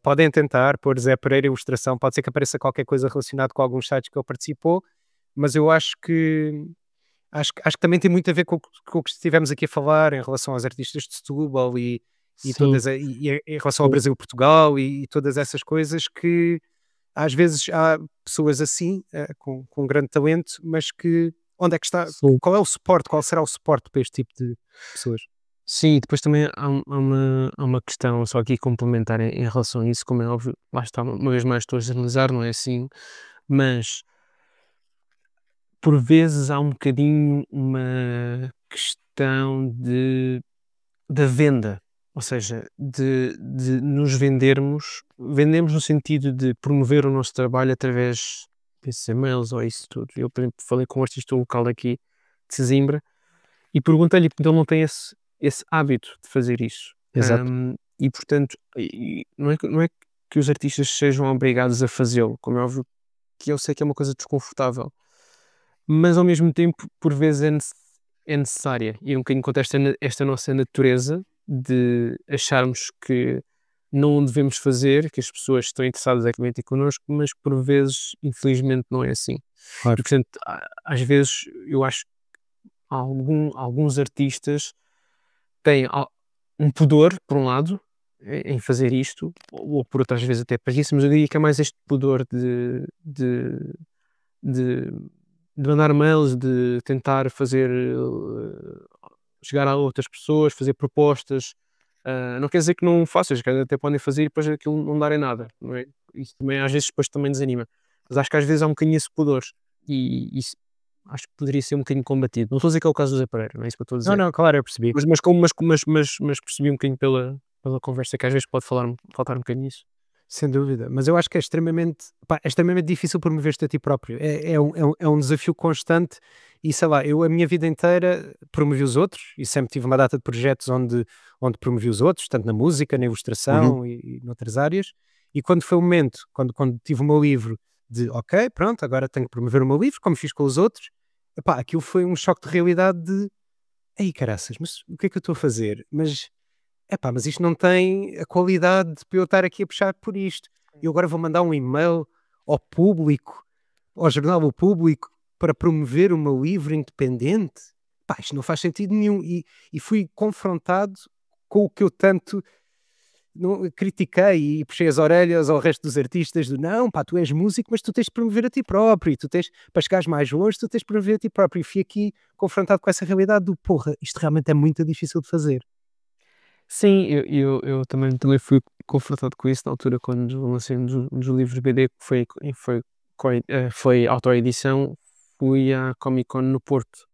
Podem tentar pôr Zé Pereira Ilustração, pode ser que apareça qualquer coisa relacionada com alguns sites que ele participou, mas eu acho que também tem muito a ver com o que estivemos aqui a falar em relação aos artistas de Setúbal e em relação ao Brasil e Portugal e todas essas coisas que às vezes há pessoas assim, com grande talento, mas que onde é que está? Sim. Qual é o suporte? Qual será o suporte para este tipo de pessoas? Sim, depois também há uma questão só aqui complementar em relação a isso, como é óbvio, lá está, uma vez mais estou a generalizar, não é assim, mas por vezes há um bocadinho uma questão da venda, ou seja, de nos vendemos no sentido de promover o nosso trabalho através desses e-mails ou isso tudo. Eu, por exemplo, falei com um artista local aqui de Sesimbra e perguntei-lhe porque ele não tem esse hábito de fazer isso. Exato. E portanto, não é que os artistas sejam obrigados a fazê-lo, como é óbvio que eu sei que é uma coisa desconfortável, mas ao mesmo tempo, por vezes é necessária. E um bocadinho contra esta nossa natureza de acharmos que não devemos fazer, que as pessoas estão interessadas em connosco, mas por vezes, infelizmente, não é assim. Claro. E portanto, às vezes, eu acho que alguns artistas têm um pudor, por um lado, em fazer isto, ou por outras vezes até preguiça, mas eu diria que é mais este pudor de mandar mails, de tentar fazer chegar a outras pessoas, fazer propostas. Não quer dizer que não faças, que até podem fazer e depois aquilo não darem nada, não é? Isso também às vezes depois também desanima. Mas acho que às vezes há um bocadinho esse pudor e isso acho que poderia ser um bocadinho combatido. Não estou a dizer que é o caso do Zé Pereira, não é isso que eu estou a dizer. Não, claro, eu percebi. Mas percebi um bocadinho pela conversa que às vezes pode faltar um bocadinho isso. Sem dúvida, mas eu acho que é extremamente difícil promover-te a ti próprio. É um desafio constante e sei lá, eu a minha vida inteira promovi os outros e sempre tive uma data de projetos onde promovi os outros, tanto na música, na ilustração e noutras áreas. E quando foi o momento, quando tive o meu livro de ok, pronto, agora tenho que promover o meu livro, como fiz com os outros, aquilo foi um choque de realidade de ei caraças, mas o que é que eu estou a fazer? Mas isto não tem a qualidade para eu estar aqui a puxar por isto. Eu agora vou mandar um e-mail ao público, ao jornal O Público, para promover o meu livro independente. Isto não faz sentido nenhum. E fui confrontado com o que eu tanto critiquei e puxei as orelhas ao resto dos artistas do não, tu és músico, mas tu tens de promover a ti próprio, e tu tens, para chegares mais longe, tu tens de promover a ti próprio. E fui aqui confrontado com essa realidade do porra, isto realmente é muito difícil de fazer. Sim, eu também fui confrontado com isso na altura quando lancei um dos livros BD, que foi autoedição, fui à Comic Con no Porto.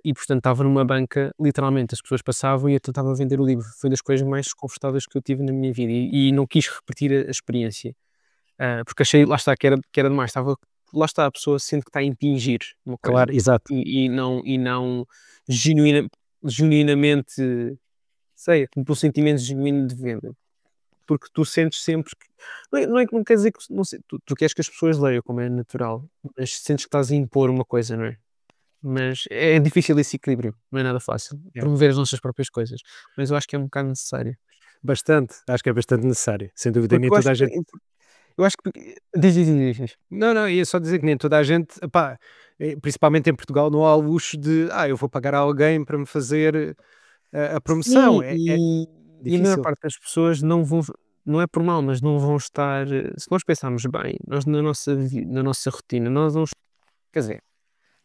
E portanto estava numa banca, literalmente as pessoas passavam e eu tentava vender o livro. Foi das coisas mais desconfortáveis que eu tive na minha vida e não quis repetir a experiência, porque achei, lá está, que era demais. Lá está, a pessoa sente que está a impingir uma coisa. Claro, exato. E não genuinamente, sei, pelo sentimento genuíno de venda. Porque tu sentes sempre que. Não quer dizer que. Não sei, tu queres que as pessoas leiam, como é natural, mas sentes que estás a impor uma coisa, não é? Mas é difícil esse equilíbrio, não é nada fácil. Promover as nossas próprias coisas. Mas eu acho que é um bocado necessário. Bastante, acho que é bastante necessário, sem dúvida. Nem Porque toda a gente. eu acho que. Diz. Não, ia só dizer que nem toda a gente, principalmente em Portugal, não há o luxo de eu vou pagar a alguém para me fazer a promoção. Sim, É e a maior difícil. parte das pessoas não vão, não é por mal, mas não vão estar. Se nós pensarmos bem, nós na nossa rotina, nós não. Quer dizer,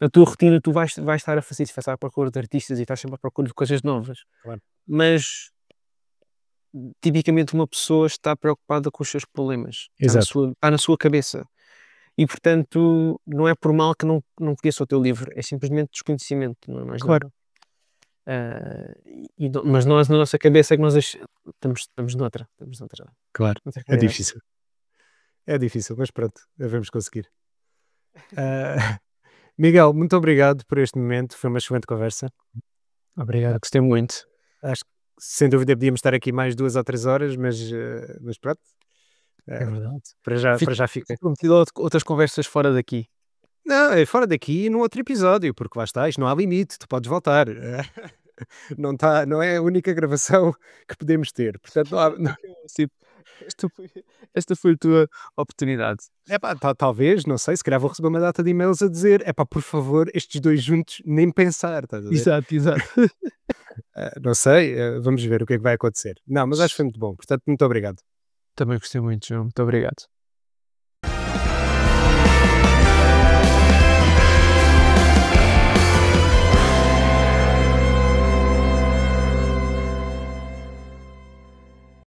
na tua rotina tu vais estar a fazer isso, vais estar à procura de artistas e estás sempre à procura de coisas novas. Claro. Mas tipicamente uma pessoa está preocupada com os seus problemas, Exato. está na sua cabeça. E portanto, não é por mal que não conheça o teu livro, é simplesmente desconhecimento, não é mais nada. Claro. Mas nós, na nossa cabeça, é que nós estamos noutra, Claro, noutra é realidade. difícil. É difícil, mas pronto, devemos conseguir. Ah, Miguel, muito obrigado por este momento, foi uma excelente conversa. Obrigado, gostei muito. Acho que sem dúvida podíamos estar aqui mais 2 ou 3 horas, mas pronto, É verdade. para já fica. Prometido outras conversas fora daqui. Não, é fora daqui e num outro episódio, porque lá está, isto não há limite, tu podes voltar. Não é a única gravação que podemos ter, portanto não há, Sim, esta foi a tua oportunidade. epá, talvez, não sei, se calhar vou receber uma data de e-mails a dizer, epá, por favor, estes dois juntos, nem pensar, estás a ver? Exato, exato. Não sei, vamos ver o que é que vai acontecer. Não, mas acho que foi muito bom, portanto, muito obrigado. Também gostei muito, João. Muito obrigado.